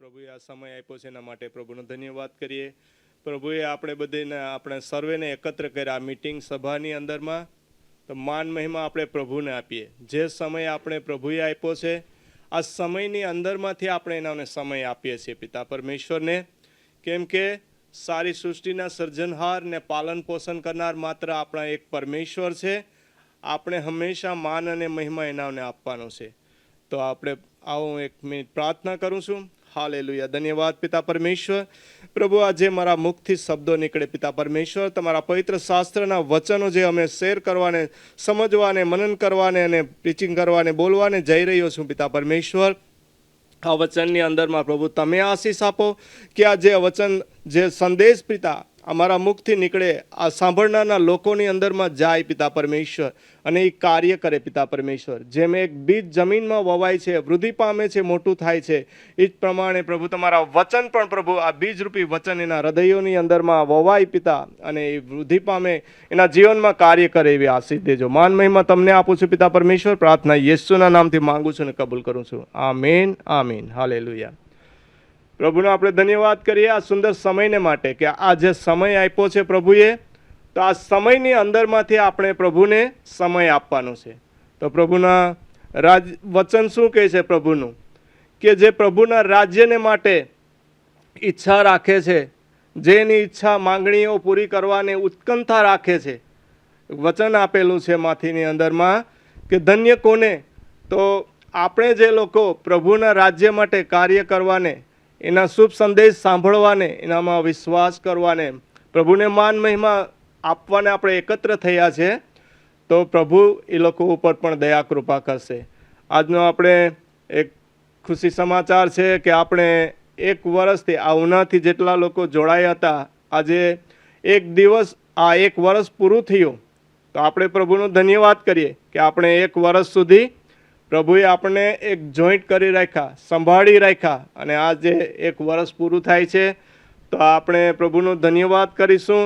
પ્રભુએ આ સમય આપ્યો છે એના માટે પ્રભુનો ધન્યવાદ કરીએ. પ્રભુએ આપણે બધાને આપણે સર્વેને એકત્ર કર્યા આ મીટિંગ સભાની અંદરમાં, તો માન મહિમા આપણે પ્રભુને આપીએ. જે સમય આપણે પ્રભુએ આપ્યો છે આ સમયની અંદરમાંથી આપણે એનાને સમય આપીએ છીએ પિતા પરમેશ્વરને, કેમ કે સારી સૃષ્ટિના સર્જનહાર ને પાલન પોષણ કરનાર માત્ર આપણા એક પરમેશ્વર છે. આપણે હંમેશા માન અને મહિમા એનાને આપવાનો છે. તો આપણે આવું એક મિનિટ પ્રાર્થના કરું છું. હાલેલુયા. ધન્યવાદ પિતા પરમેશ્વર. પ્રભુ, આજે મારા મુખથી શબ્દો નીકળે પિતા પરમેશ્વર, તમારા પવિત્ર શાસ્ત્રના વચનો જે અમે શેર કરવાને, સમજવાને, મનન કરવાને અને પ્રીચિંગ કરવાને, બોલવાને જઈ રહ્યો છું પિતા પરમેશ્વર. આ વચનની અંદરમાં પ્રભુ તમે આશીષ આપો કે આ જે વચન, જે સંદેશ પિતા અમારા મુખથી નીકળે આ સાંભળનારના લોકોની અંદરમાં જાય પિતા પરમેશ્વર, અને એ કાર્ય કરે પિતા પરમેશ્વર. જેમ એક બીજ જમીનમાં વવાય છે, વૃદ્ધિ પામે છે, મોટું થાય છે, એ જ પ્રમાણે પ્રભુ તમારા વચન પણ પ્રભુ આ બીજરૂપી વચન એના હૃદયોની અંદરમાં વવાય પિતા, અને એ વૃદ્ધિ પામે, એના જીવનમાં કાર્ય કરે એવી આશીષ દેજો. માન મહિમા તમને આપું છું પિતા પરમેશ્વર. પ્રાર્થના યેસુના નામથી માંગુ છું અને કબૂલ કરું છું. આમીન, આમીન. હાલેલુયા. પ્રભુનો આપણે ધન્યવાદ કરીએ આ સુંદર સમયને માટે, કે આ જે સમય આપ્યો છે પ્રભુએ, તો આ સમયની અંદરમાંથી આપણે પ્રભુને સમય આપવાનો છે. તો પ્રભુના વચન શું કહે છે પ્રભુનું, કે જે પ્રભુના રાજ્યને માટે ઈચ્છા રાખે છે, જેની ઈચ્છા માંગણીઓ પૂરી કરવાની ઉત્કંઠા રાખે છે, વચન આપેલું છે માથીની અંદરમાં કે ધન્ય કોને, તો આપણે જે લોકો પ્રભુના રાજ્ય માટે કાર્ય કરવાને, એના શુભ સંદેશ સાંભળવાને, એનામાં વિશ્વાસ કરવાને, પ્રભુને માન મહિમા આપવાને આપણે એકત્ર થયા છે, તો પ્રભુ એ લોકો ઉપર પણ દયા કૃપા કરશે. આજનો આપણે એક ખુશી સમાચાર છે કે આપણે એક વર્ષથી આ ઉનાથી જેટલા લોકો જોડાયા હતા, આજે એક દિવસ આ એક વર્ષ પૂરું થયું, તો આપણે પ્રભુનો ધન્યવાદ કરીએ કે આપણે એક વર્ષ સુધી પ્રભુએ આપણને એક જોઈન્ટ કરી રાખ્યા, સંભાળી રાખ્યા, અને આજે એક વર્ષ પૂરું થાય છે, તો આપણે પ્રભુનો ધન્યવાદ કરીશું.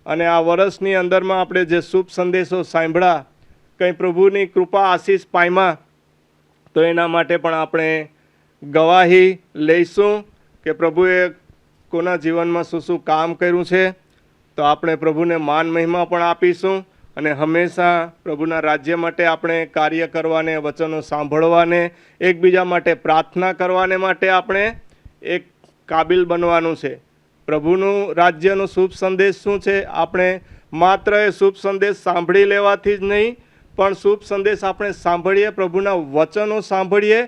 અને આ વર્ષની અંદરમાં આપણે જે શુભ સંદેશો સાંભળ્યા, કંઈ પ્રભુની કૃપા આશીષ પામ્યા, તો એના માટે પણ આપણે ગવાહી લઈશું કે પ્રભુએ કોના જીવનમાં શું શું કામ કર્યું છે. તો આપણે પ્રભુને માન મહિમા પણ આપીશું, અને હંમેશા પ્રભુના રાજ્ય માટે આપણે કાર્ય કરવાને, વચનો સાંભળવાને, એકબીજા માટે પ્રાર્થના કરવાને માટે આપણે એક કાબિલ બનવાનું છે. પ્રભુનું રાજ્યનો શુભ સંદેશ શું છે, આપણે માત્ર એ શુભ સંદેશ સાંભળી લેવાથી જ નહીં, પણ શુભ સંદેશ આપણે સાંભળીએ, પ્રભુના વચનો સાંભળીએ,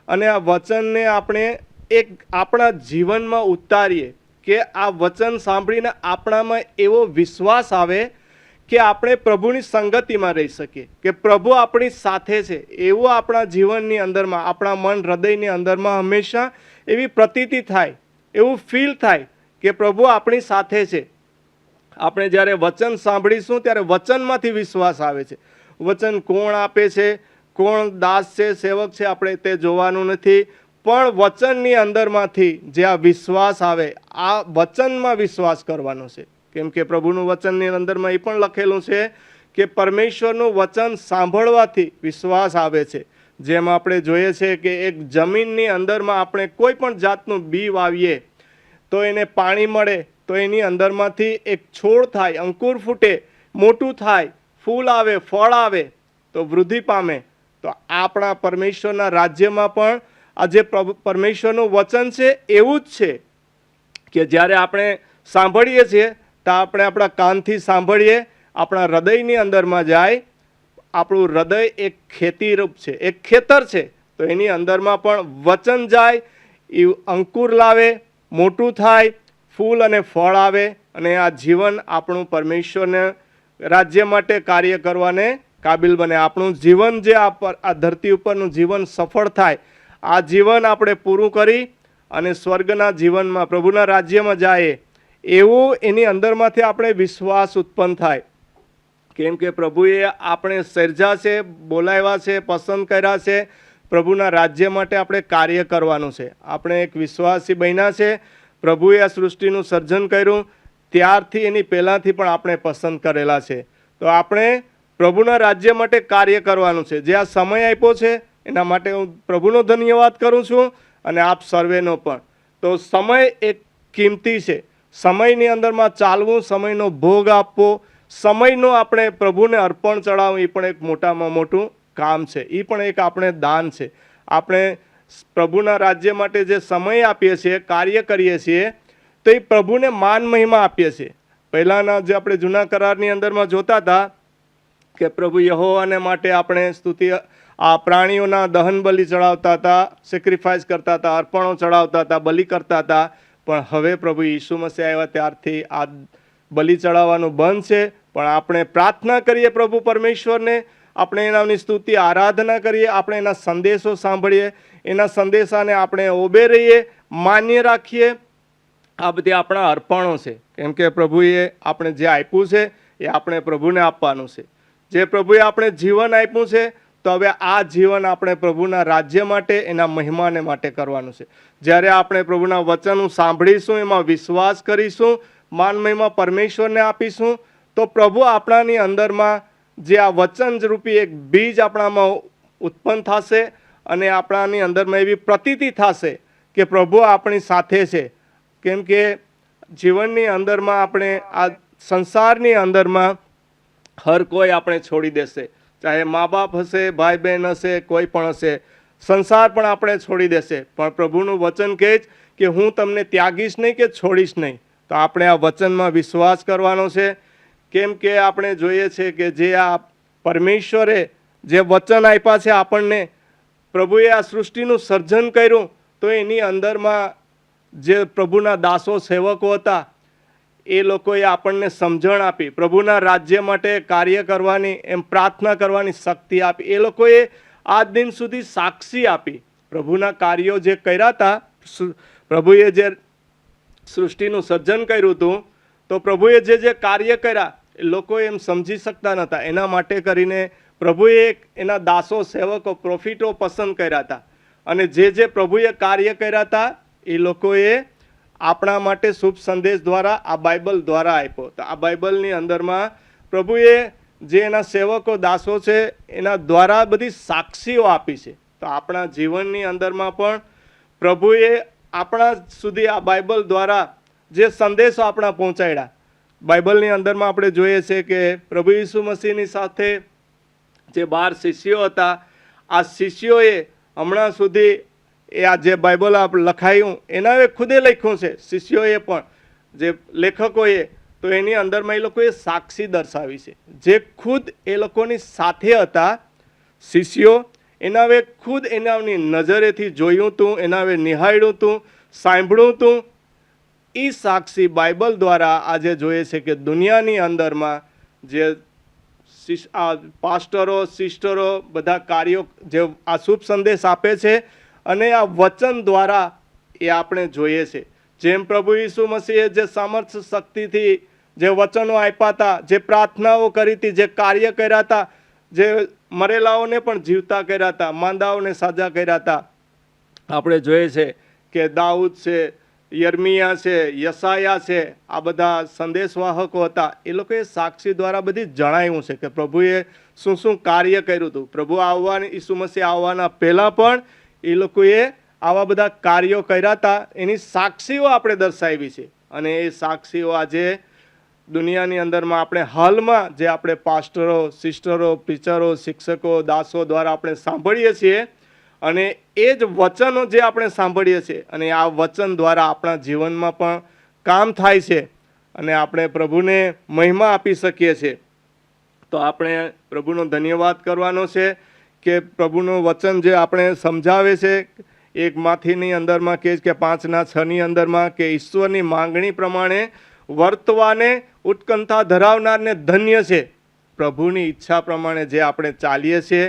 અને આ વચનને આપણે એક આપણા જીવનમાં ઉતારીએ, કે આ વચન સાંભળીને આપણામાં એવો વિશ્વાસ આવે કે આપણે પ્રભુની સંગતિમાં રહી શકીએ, કે પ્રભુ આપણી સાથે છે, એવું આપણા જીવનની અંદરમાં, આપણા મન હૃદયની અંદરમાં હંમેશા એવી પ્રતીતિ થાય, એવું ફીલ થાય કે પ્રભુ આપણી સાથે છે. આપણે જ્યારે વચન સાંભળીશું ત્યારે વચનમાંથી વિશ્વાસ આવે છે. વચન કોણ આપે છે, કોણ દાસ છે, સેવક છે, આપણે તે જોવાનું નથી, પણ વચનની અંદરમાંથી જે આ વિશ્વાસ આવે, આ વચનમાં વિશ્વાસ કરવાનો છે. કેમ કે પ્રભુનું વચનની અંદરમાં એ પણ લખેલું છે કે પરમેશ્વરનું વચન સાંભળવાથી વિશ્વાસ આવે છે. જેમ આપણે જોઈએ છે કે એક જમીનની અંદરમાં આપણે કોઈ પણ જાતનું બી વાવીએ તો એને પાણી મળે, તો એની અંદરમાંથી એક છોડ થાય, અંકુર ફૂટે, મોટું થાય, ફૂલ આવે, ફળ આવે, તો વૃદ્ધિ પામે. તો આપણા પરમેશ્વરના રાજ્યમાં પણ આ જે પરમેશ્વરનું વચન છે એવું જ છે, કે જ્યારે આપણે સાંભળીએ છીએ તો આપણે આપણા કાનથી સાંભળીએ, આપણા હૃદયની અંદરમાં જાય. આપણું હૃદય એક ખેતીરૂપ છે, એક ખેતર છે, તો એની અંદરમાં પણ વચન જાય, એ અંકુર લાવે, મોટું થાય, ફૂલ અને ફળ આવે, અને આ જીવન આપણું પરમેશ્વરને રાજ્ય માટે કાર્ય કરવાને કાબિલ બને. આપણું જીવન જે આ ધરતી ઉપરનું જીવન સફળ થાય, આ જીવન આપણે પૂરું કરી અને સ્વર્ગના જીવનમાં પ્રભુના રાજ્યમાં જાય, એવું એની અંદરમાંથી આપણે વિશ્વાસ ઉત્પન્ન થાય. કેમ કે પ્રભુએ આપણે સર્જા છે, બોલાવ્યા છે, પસંદ કર્યા છે, પ્રભુના રાજ્ય માટે આપણે કાર્ય કરવાનું છે. આપણે એક વિશ્વાસી બન્યા છે. પ્રભુએ આ સૃષ્ટિનું સર્જન કર્યું ત્યારથી, એની પહેલાંથી પણ આપણે પસંદ કરેલા છે. તો આપણે પ્રભુના રાજ્ય માટે કાર્ય કરવાનું છે. જે આ સમય આપ્યો છે એના માટે હું પ્રભુનો ધન્યવાદ કરું છું, અને આપ સર્વેનો પણ. તો સમય એક કિંમતી છે. સમયની અંદરમાં ચાલવું, સમયનો ભોગ આપવો, સમયનો આપણે પ્રભુને અર્પણ ચડાવવું, એ પણ એક મોટામાં મોટું કામ છે. એ પણ એક આપણે દાન છે. આપણે પ્રભુના રાજ્ય માટે જે સમય આપીએ છીએ, કાર્ય કરીએ છીએ, તો એ પ્રભુને માન મહિમા આપીએ છીએ. પહેલાંના જે આપણે જૂના કરારની અંદરમાં જોતા હતા કે પ્રભુ યહોવાને માટે આપણે સ્તુતિ આ પ્રાણીઓના દહન બલિ ચડાવતા હતા, સેક્રિફાઈસ કરતા હતા, અર્પણો ચડાવતા હતા, બલિ કરતા હતા. પણ હવે પ્રભુ ઈસુ મસીહ આવ્યા ત્યારથી આ બલિ ચડાવવાનું બંધ છે. પણ આપણે પ્રાર્થના કરીએ પ્રભુ પરમેશ્વરને, આપણે એનાની સ્તુતિ આરાધના કરીએ, આપણે એના સંદેશો સાંભળીએ, એના સંદેશાને આપણે ઓબે રહીએ, માન્ય રાખીએ. આ બધી આપણા અર્પણો છે. કેમ કે પ્રભુએ આપણે જે આપ્યું છે એ આપણે પ્રભુને આપવાનું છે. જે પ્રભુએ આપણે જીવન આપ્યું છે, તો હવે આ જીવન આપણે પ્રભુના રાજ્ય માટે, એના મહિમાને માટે કરવાનું છે. જ્યારે આપણે પ્રભુના વચન સાંભળીશું, એમાં વિશ્વાસ કરીશું, માન મહિમા પરમેશ્વરને આપીશું, તો પ્રભુ આપણાની અંદરમાં જે આ વચન રૂપી એક બીજ આપણામાં ઉત્પન્ન થશે અને આપણાની અંદરમાં એવી પ્રતીતિ થશે કે પ્રભુ આપણી સાથે છે. કેમ કે જીવનની અંદરમાં આપણે આ સંસારની અંદરમાં હર કોઈ આપણે છોડી દેશે. ચાહે મા બાપ હશે, ભાઈ બહેન હશે, કોઈ પણ હશે, સંસાર પણ આપણે છોડી દેશે. પણ પ્રભુનું વચન કહે છે કે હું તમને ત્યાગીશ નહીં કે છોડીશ નહીં. તો આપણે આ વચનમાં વિશ્વાસ કરવાનો છે. કેમ કે આપણે જોઈએ છે કે જે આ પરમેશ્વરે જે વચન આપ્યા છે આપણને, પ્રભુએ આ સૃષ્ટિનું સર્જન કર્યું, તો એની અંદરમાં જે પ્રભુના દાસો સેવકો હતા, એ લોકોએ આપણને સમજણ આપી, પ્રભુના રાજ્ય માટે કાર્ય કરવાની, એમ પ્રાર્થના કરવાની શક્તિ આપી. એ લોકોએ આજ દિન સુધી સાક્ષી આપી. પ્રભુના કાર્યો જે કર્યા હતા, પ્રભુએ જે સૃષ્ટિનું સર્જન કર્યું હતું, તો પ્રભુએ જે કાર્ય કર્યા એ લોકો એમ સમજી શકતા નહોતા. એના માટે કરીને પ્રભુએ એના દાસો સેવકો પ્રોફિટો પસંદ કર્યા હતા. અને જે પ્રભુએ કાર્ય કર્યા હતા એ લોકોએ આપણા માટે શુભ સંદેશ દ્વારા, આ બાઇબલ દ્વારા આપ્યો. તો આ બાઇબલની અંદરમાં પ્રભુએ જે એના સેવકો દાસો છે એના દ્વારા બધી સાક્ષીઓ આપી છે. તો આપણા જીવનની અંદરમાં પણ પ્રભુએ આપણા સુધી આ બાઇબલ દ્વારા જે સંદેશો આપણા પહોંચાડ્યા. બાઇબલની અંદરમાં આપણે જોઈએ છે કે પ્રભુ ઈસુ મસીહની સાથે જે 12 શિષ્યો હતા, આ શિષ્યોએ હમણાં સુધી એ આ જે બાઇબલ લખાયું એના ખુદે લખ્યું છે, શિષ્યોએ પણ, જે લેખકોએ, તો એની અંદરમાં એ લોકોએ સાક્ષી દર્શાવી છે. જે ખુદ એ લોકોની સાથે હતા શિષ્યો, એના ખુદ એનાની નજરેથી જોયું હતું, એના નિહાળ્યું હતું, સાંભળ્યું હતું. એ સાક્ષી બાઇબલ દ્વારા આજે જોઈએ છે કે દુનિયાની અંદરમાં જે આ પાસ્ટરો, સિસ્ટરો બધા કાર્યો જે આ શુભ સંદેશ આપે છે, અને આ વચન દ્વારા એ આપણે જોઈએ છે. જેમ પ્રભુ ઈસુ મસીહે જે સામર્થ્ય શક્તિથી જે વચનો આપ્યા હતા, જે પ્રાર્થનાઓ કરી હતી, જે કાર્ય કર્યા હતા, જે મરેલાઓને પણ જીવતા કર્યા હતા, માંદાઓને સાજા કર્યા હતા. આપણે જોઈએ છે કે દાઉદ છે, યર્મિયા છે, યસાયા છે, આ બધા સંદેશવાહકો હતા. એ લોકોએ સાક્ષી દ્વારા બધી જણાવ્યું છે કે પ્રભુએ શું શું કાર્ય કર્યું હતું. પ્રભુ આવવાની, ઈસુ મસીહ આવવાના પહેલાં પણ એ લોકોએ આવા બધા કાર્યો કર્યા હતા. એની સાક્ષીઓ આપણે દર્શાવી છે. અને એ સાક્ષીઓ આજે દુનિયાની અંદરમાં આપણે હાલમાં જે આપણે પાસ્ટરો, સિસ્ટરો, પ્રીચરો, શિક્ષકો, દાસો દ્વારા આપણે સાંભળીએ છીએ, અને એ જ વચનો જે આપણે સાંભળીએ છીએ, અને આ વચન દ્વારા આપણા જીવનમાં પણ કામ થાય છે, અને આપણે પ્રભુને મહિમા આપી શકીએ છીએ. તો આપણે પ્રભુનો ધન્યવાદ કરવાનો છે કે પ્રભુનું વચન જે આપણે સમજાવે છે, એક માથીની અંદરમાં કહે છે કે 5:6 અંદરમાં કે ઈશ્વરની માંગણી પ્રમાણે વર્તવાને ઉત્કંઠા ધરાવનારને ધન્ય છે. પ્રભુની ઈચ્છા પ્રમાણે જે આપણે ચાલીએ છીએ,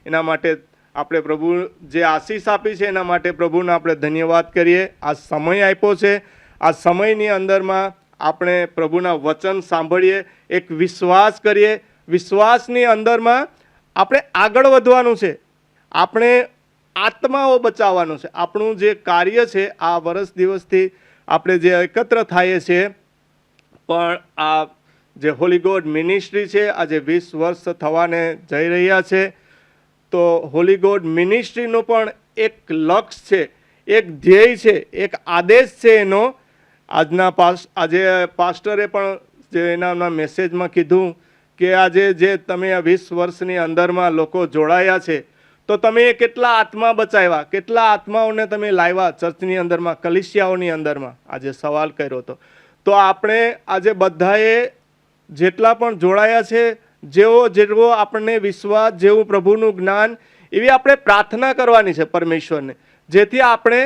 એના માટે આપણે પ્રભુ જે આશીષ આપી છે એના માટે પ્રભુને આપણે ધન્યવાદ કરીએ. આ સમય આપ્યો છે, આ સમયની અંદરમાં આપણે પ્રભુના વચન સાંભળીએ, એક વિશ્વાસ કરીએ. વિશ્વાસની અંદરમાં આપણે આગળ વધવાનું છે, આપણે આત્માઓ બચાવવાનું છે. આપણું જે કાર્ય છે આ વર્ષ દિવસથી આપણે જે એકત્ર થઈએ છીએ, પણ આ જે હોલી ગોડ મિનિસ્ટ્રી છે આજે 20 વર્ષ થવાને જઈ રહ્યા છે. તો હોલી ગોડ મિનિસ્ટ્રીનું પણ એક લક્ષ્ય છે, એક ધ્યેય છે, એક આદેશ છે એનો. આજે પાસ્ટરે પણ જે એના મેસેજમાં કીધું કે આજે જે તમે આ 20 વર્ષની અંદરમાં લોકો જોડાયા છે, તો તમે કેટલા આત્મા બચાવ્યા, કેટલા આત્માઓને તમે લાવ્યા ચર્ચની અંદરમાં, કલીસિયાઓની અંદરમાં. આજે સવાલ કર્યો હતો. તો આપણે આજે બધાએ જેટલા પણ જોડાયા છે, જેવો આપણને વિશ્વાસ, જેવું પ્રભુનું જ્ઞાન, એવી આપણે પ્રાર્થના કરવાની છે પરમેશ્વરને, જેથી આપણે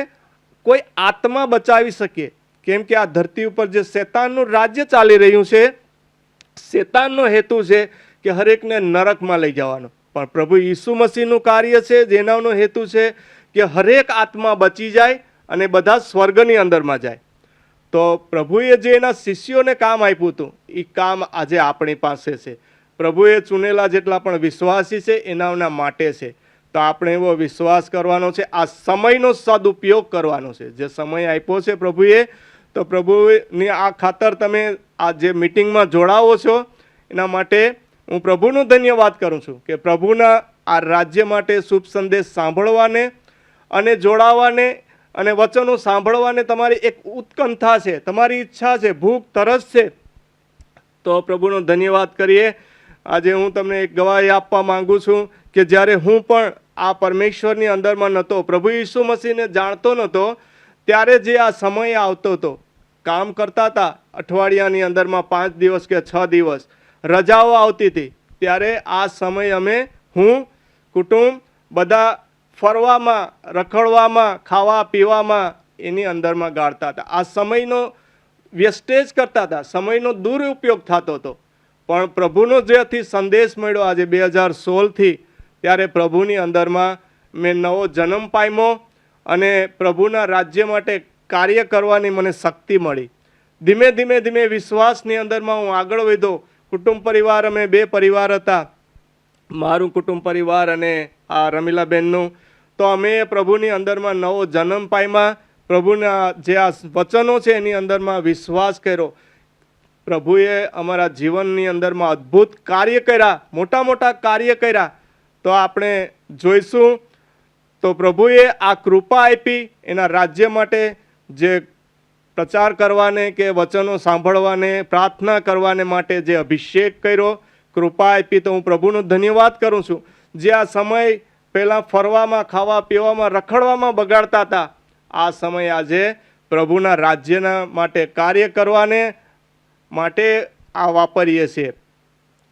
કોઈ આત્મા બચાવી શકીએ. કેમ કે આ ધરતી ઉપર જે શેતાનનું રાજ્ય ચાલી રહ્યું છે, શેતાનનો હેતુ છે કે હરેકને નરકમાં લઈ જવાનો, પણ પ્રભુ ઈસુ મસીહનું કાર્ય છે જેનાનો હેતુ છે કે હરેક આત્મા બચી જાય અને બધા સ્વર્ગની અંદરમાં જાય. તો પ્રભુએ જે એના શિષ્યોને કામ આપ્યું હતું, એ કામ આજે આપણી પાસે છે. પ્રભુએ ચૂનેલા જેટલા પણ વિશ્વાસી છે એના માટે છે. તો આપણે એવો વિશ્વાસ કરવાનો છે, આ સમયનો સદુપયોગ કરવાનો છે. જે સમય આપ્યો છે પ્રભુએ, તો પ્રભુની આ ખાતર તમે આ જે મિટિંગમાં જોડાવો છો, એના માટે હું પ્રભુનો ધન્યવાદ કરું છું કે પ્રભુના આ રાજ્ય માટે શુભ સંદેશ સાંભળવાને અને જોડાવાને અને વચનો સાંભળવાને તમારી એક ઉત્કંઠા છે, તમારી ઈચ્છા છે, ભૂખ તરસ છે. તો પ્રભુનો ધન્યવાદ કરીએ. આજે હું તમને એક ગવાહી આપવા માંગુ છું કે જ્યારે હું પણ આ પરમેશ્વરની અંદરમાં નહોતો, પ્રભુ ઈસુ મસીહને જાણતો નહોતો, ત્યારે જે આ સમય આવતો હતો, કામ કરતા હતા અઠવાડિયાની અંદરમાં 5 દિવસ કે 6 દિવસ રજાઓ આવતી હતી, ત્યારે આ સમય હું કુટુંબ બધા ફરવામાં, રખડવામાં, ખાવા પીવામાં એની અંદરમાં ગાળતા હતા. આ સમયનો વેસ્ટેજ કરતા હતા, સમયનો દુરુપયોગ થતો હતો. પણ પ્રભુનો જેથી સંદેશ મળ્યો આજે 2016થી, ત્યારે પ્રભુની અંદરમાં મેં નવો જન્મ પામ્યો અને પ્રભુના રાજ્ય માટે કાર્ય કરવાની મને શક્તિ મળી. ધીમે ધીમે વિશ્વાસની અંદરમાં હું આગળ વધ્યો. કુટુંબ પરિવાર, અમે 2 પરિવાર હતા, મારું કુટુંબ પરિવાર અને આ રમીલાબેનનું. તો અમે પ્રભુની અંદરમાં નવો જન્મ પામ્યા. પ્રભુના જે આ વચનો છે એની અંદરમાં વિશ્વાસ કર્યો. પ્રભુએ અમારા જીવનની અંદરમાં અદ્ભુત કાર્ય કર્યા, મોટા કાર્ય કર્યા. તો આપણે જોઈશું. તો પ્રભુએ આ કૃપા આપી એના રાજ્ય માટે, જે પ્રચાર કરવાને કે વચનો સાંભળવાને, પ્રાર્થના કરવાને માટે જે અભિષેક કર્યો, કૃપા આપી. તો હું પ્રભુનો ધન્યવાદ કરું છું. જે આ સમય પહેલાં ફરવામાં, ખાવા પીવામાં, રખડવામાં બગાડતા હતા, આ સમય આજે પ્રભુના રાજ્યના માટે કાર્ય કરવાને માટે આ વાપરીએ છીએ.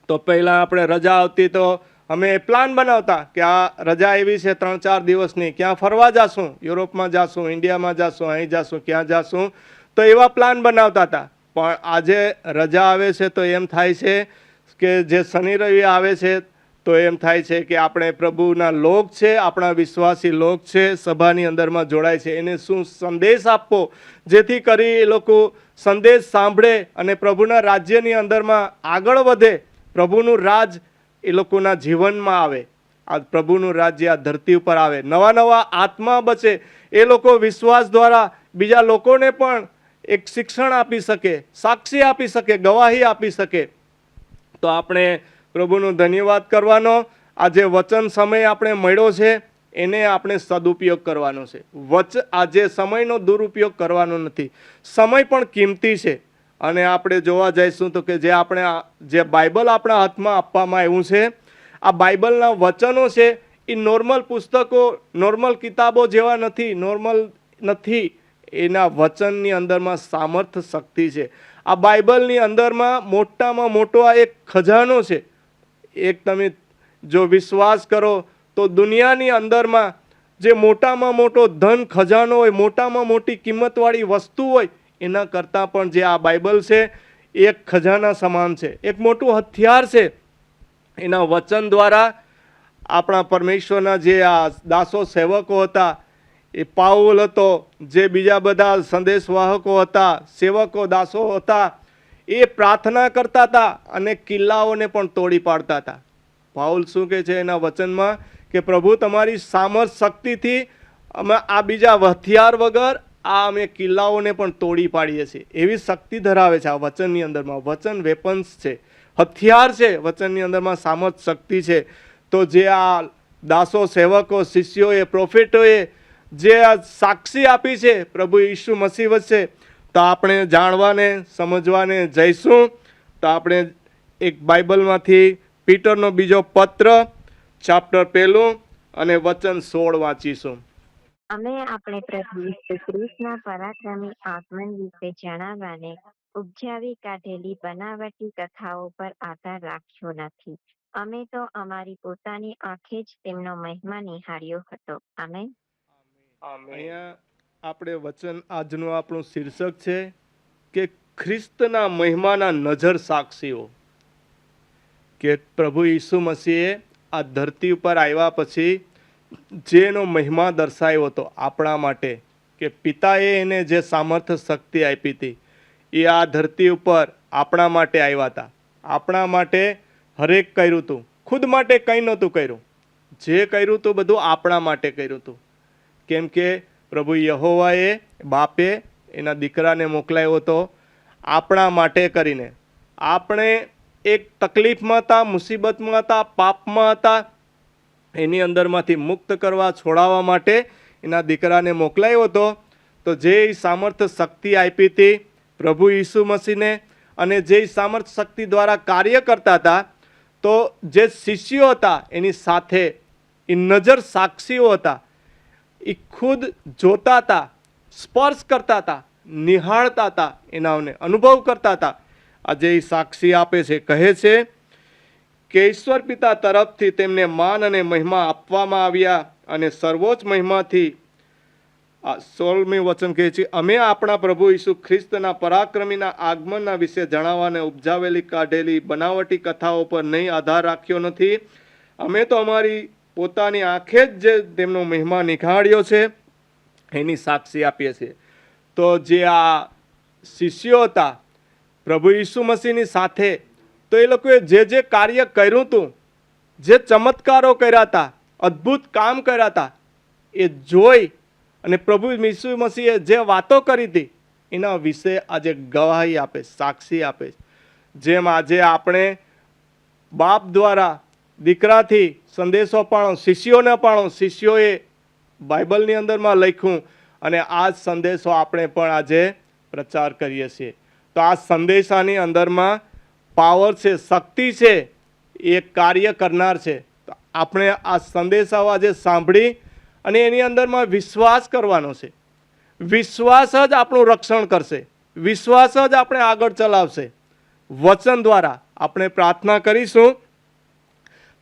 તો પહેલાં આપણે રજા આવતી તો અમે પ્લાન બનાવતા કે આ રજા એવી છે 3-4 દિવસની, ક્યાં ફરવા જાશું, યુરોપમાં જાશું, ઇન્ડિયામાં જાશું, અહીં જાશું, ક્યાં જાશું, તો એવા પ્લાન બનાવતા હતા. પણ આજે રજા આવે છે તો એમ થાય છે કે જે શનિ રવિ આવે છે તો એમ થાય છે કે આપણે પ્રભુના લોક છે, આપણા વિશ્વાસી લોક છે, સભાની અંદરમાં જોડાય છે, એને શું સંદેશ આપવો, જેથી કરી એ લોકો સંદેશ સાંભળે અને પ્રભુના રાજ્યની અંદરમાં આગળ વધે, પ્રભુનું રાજ એ લોકોના જીવનમાં આવે, આ પ્રભુનું રાજ્ય આ ધરતી ઉપર આવે, નવા આત્મા બચે, એ લોકો વિશ્વાસ દ્વારા બીજા લોકોને પણ એક શિક્ષણ આપી શકે, સાક્ષી આપી શકે, ગવાહી આપી શકે. તો આપણે પ્રભુનો ધન્યવાદ કરવાનો. આ જે વચન સમય આપણે મળ્યો છે એને આપણે સદુપયોગ કરવાનો છે. આજે સમયનો દુરુપયોગ કરવાનો નથી. સમય પણ કિંમતી છે. અને આપણે જોવા જઈશું તો કે જે બાઇબલ આપણા હાથમાં આપવામાં આવ્યું છે, આ બાઇબલના વચનો છે એ નોર્મલ પુસ્તકો, નોર્મલ કિતાબો જેવા નથી. એના વચનની અંદરમાં સામર્થ્ય શક્તિ છે. આ બાઇબલની અંદરમાં મોટામાં મોટો આ એક ખજાનો છે. એક તમે જો વિશ્વાસ કરો તો દુનિયાની અંદરમાં જે મોટામાં મોટો ધન ખજાનો હોય, મોટામાં મોટી કિંમતવાળી વસ્તુ હોય, એના કરતાં પણ જે આ બાઇબલ છે એક ખજાના સમાન છે, એક મોટું હથિયાર છે. એના વચન દ્વારા આપણા પરમેશ્વરના જે આ દાસો સેવકો હતા, એ પાઉલ હતો, જે બીજા બધા સંદેશવાહકો હતા, સેવકો દાસો હતા, એ પ્રાર્થના કરતા હતા અને કિલ્લાઓને પણ તોડી પાડતા હતા. પાઉલ શું કહે છે એના વચનમાં કે પ્રભુ તમારી સામર્થ શક્તિથી અમે આ બીજા હથિયાર વગર અમે કિલ્લાઓને પણ તોડી પાડીએ છીએ. એવી શક્તિ ધરાવે છે આ વચનની અંદરમાં. વચન વેપન્સ છે, હથિયાર છે, વચનની અંદરમાં સામર્થ શક્તિ છે. તો જે આ દાસો સેવકો, શિષ્યોએ, પ્રોફેટોએ જે આ સાક્ષી આપી છે પ્રભુ ઈસુ મસીહ વચ્ચે, તો આપણે જાણવાને સમજવાને જઈશું. તો આપણે એક બાઇબલમાંથી પીટરનો બીજો પત્ર ચેપ્ટર 1 અને વચન 16 વાંચીશું. અમે આપણે પ્રભુ ઈસુ ખ્રિસ્તના પરાક્રમી આગમન વિશે જણાવવાને ઉપજાવી કાઢેલી બનાવટી કથાઓ પર આધાર રાખ્યો નથી. અમે તો અમારી પોતાની આંખે જ તેમનો મહિમા નિહાળ્યો હતો. આમેન. અહીંયા આપણે વચન આજનું આપણું શીર્ષક છે કે ખ્રિસ્તના મહિમાના નજર સાક્ષીઓ. કે પ્રભુ ઈસુ મસીહે આ ધરતી ઉપર આવ્યા પછી જેનો મહિમા દર્શાવ્યો હતો આપણા માટે, કે પિતાએ એને જે સામર્થ્ય શક્તિ આપી હતી એ આ ધરતી ઉપર આપણા માટે આવ્યા હતા. આપણા માટે હરેક કર્યું હતું, ખુદ માટે કંઈ નહોતું કર્યું. જે કર્યું હતું બધું આપણા માટે કર્યું હતું. કેમ કે પ્રભુ યહોવાએ બાપે એના દીકરાને મોકલાવ્યો હતો આપણા માટે કરીને. આપણે એક તકલીફમાં હતા, મુસીબતમાં હતા, પાપમાં હતા, એની અંદરમાંથી મુક્ત કરવા, છોડાવવા માટે એના દીકરાને મોકલાવ્યો હતો. તો જે સામર્થ્ય શક્તિ આપી હતી પ્રભુ ઈસુ મસીહને, અને જે સામર્થ્ય શક્તિ દ્વારા કાર્ય કરતા હતા, તો જે શિષ્યો હતા એની સાથે એ નજર સાક્ષીઓ હતા. એ ખુદ જોતા હતા, સ્પર્શ કરતા હતા, નિહાળતા હતા, એનાને અનુભવ કરતા હતા. આજે એ સાક્ષી આપે છે, કહે છે કે ઈશ્વર પિતા તરફથી તેમને માન અને મહિમા આપવામાં આવ્યા, અને સર્વોચ્ચ મહિમાથી 16મી વચન કહે છે, અમે આપણા પ્રભુ ઈસુ ખ્રિસ્તના પરાક્રમીના આગમનના વિશે જણાવવાને ઉપજાવેલી કાઢેલી બનાવટી કથાઓ પર નહીં આધાર રાખ્યો નથી. અમે તો અમારી પોતાની આંખે જ જે તેમનો મહિમા નિખાળ્યો છે એની સાક્ષી આપીએ છીએ. તો જે આ શિષ્યો હતા પ્રભુ ઈસુ મસીહની સાથે, તો એ લોકોએ જે જે કાર્ય કર્યું હતું, જે ચમત્કારો કર્યા હતા, અદ્ભુત કામ કર્યા હતા, એ જોઈ અને પ્રભુ ઈસુ મસીહે જે વાતો કરી હતી એના વિશે આજે ગવાહી આપે, સાક્ષી આપે. જેમ આજે આપણે બાપ દ્વારા દીકરાથી સંદેશો પાણો, શિષ્યોને પાણો, શિષ્યોએ બાઇબલની અંદરમાં લખ્યું, અને આ સંદેશો આપણે પણ આજે પ્રચાર કરીએ છીએ. તો આ સંદેશાની અંદરમાં પાવર છે, શક્તિ છે, એ કાર્ય કરનાર છે. તો આપણે આ સંદેશાઓ આજે સાંભળી અને એની અંદરમાં વિશ્વાસ કરવાનો છે. વિશ્વાસ જ આપણું રક્ષણ કરશે, વિશ્વાસ જ આપણે આગળ ચલાવશે. વચન દ્વારા આપણે પ્રાર્થના કરીશું,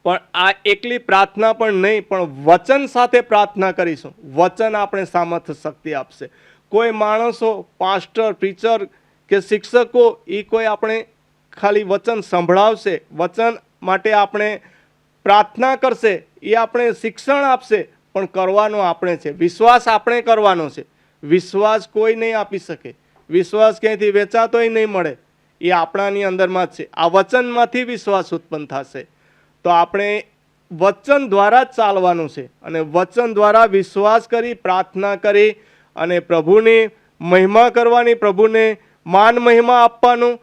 પણ આ એકલી પ્રાર્થના પણ નહીં, પણ વચન સાથે પ્રાર્થના કરીશું. વચન આપણે સામર્થ્ય શક્તિ આપશે. કોઈ માણસો, પાસ્ટર, પ્રીચર કે શિક્ષકો, એ કોઈ આપણે ખાલી વચન સંભળાવશે, વચન માટે આપણે પ્રાર્થના કરશે, એ આપણે શિક્ષણ આપશે, પણ કરવાનો આપણે છે. વિશ્વાસ આપણે કરવાનો છે. વિશ્વાસ કોઈ નહીં આપી શકે. વિશ્વાસ ક્યાંયથી વેચાતોય નહીં મળે. એ આપણાની અંદરમાં જ છે. આ વચનમાંથી વિશ્વાસ ઉત્પન્ન થશે. તો આપણે વચન દ્વારા જ ચાલવાનું છે, અને વચન દ્વારા વિશ્વાસ કરી, પ્રાર્થના કરી અને પ્રભુની મહિમા કરવાની, પ્રભુને માન મહિમા આપવાનું.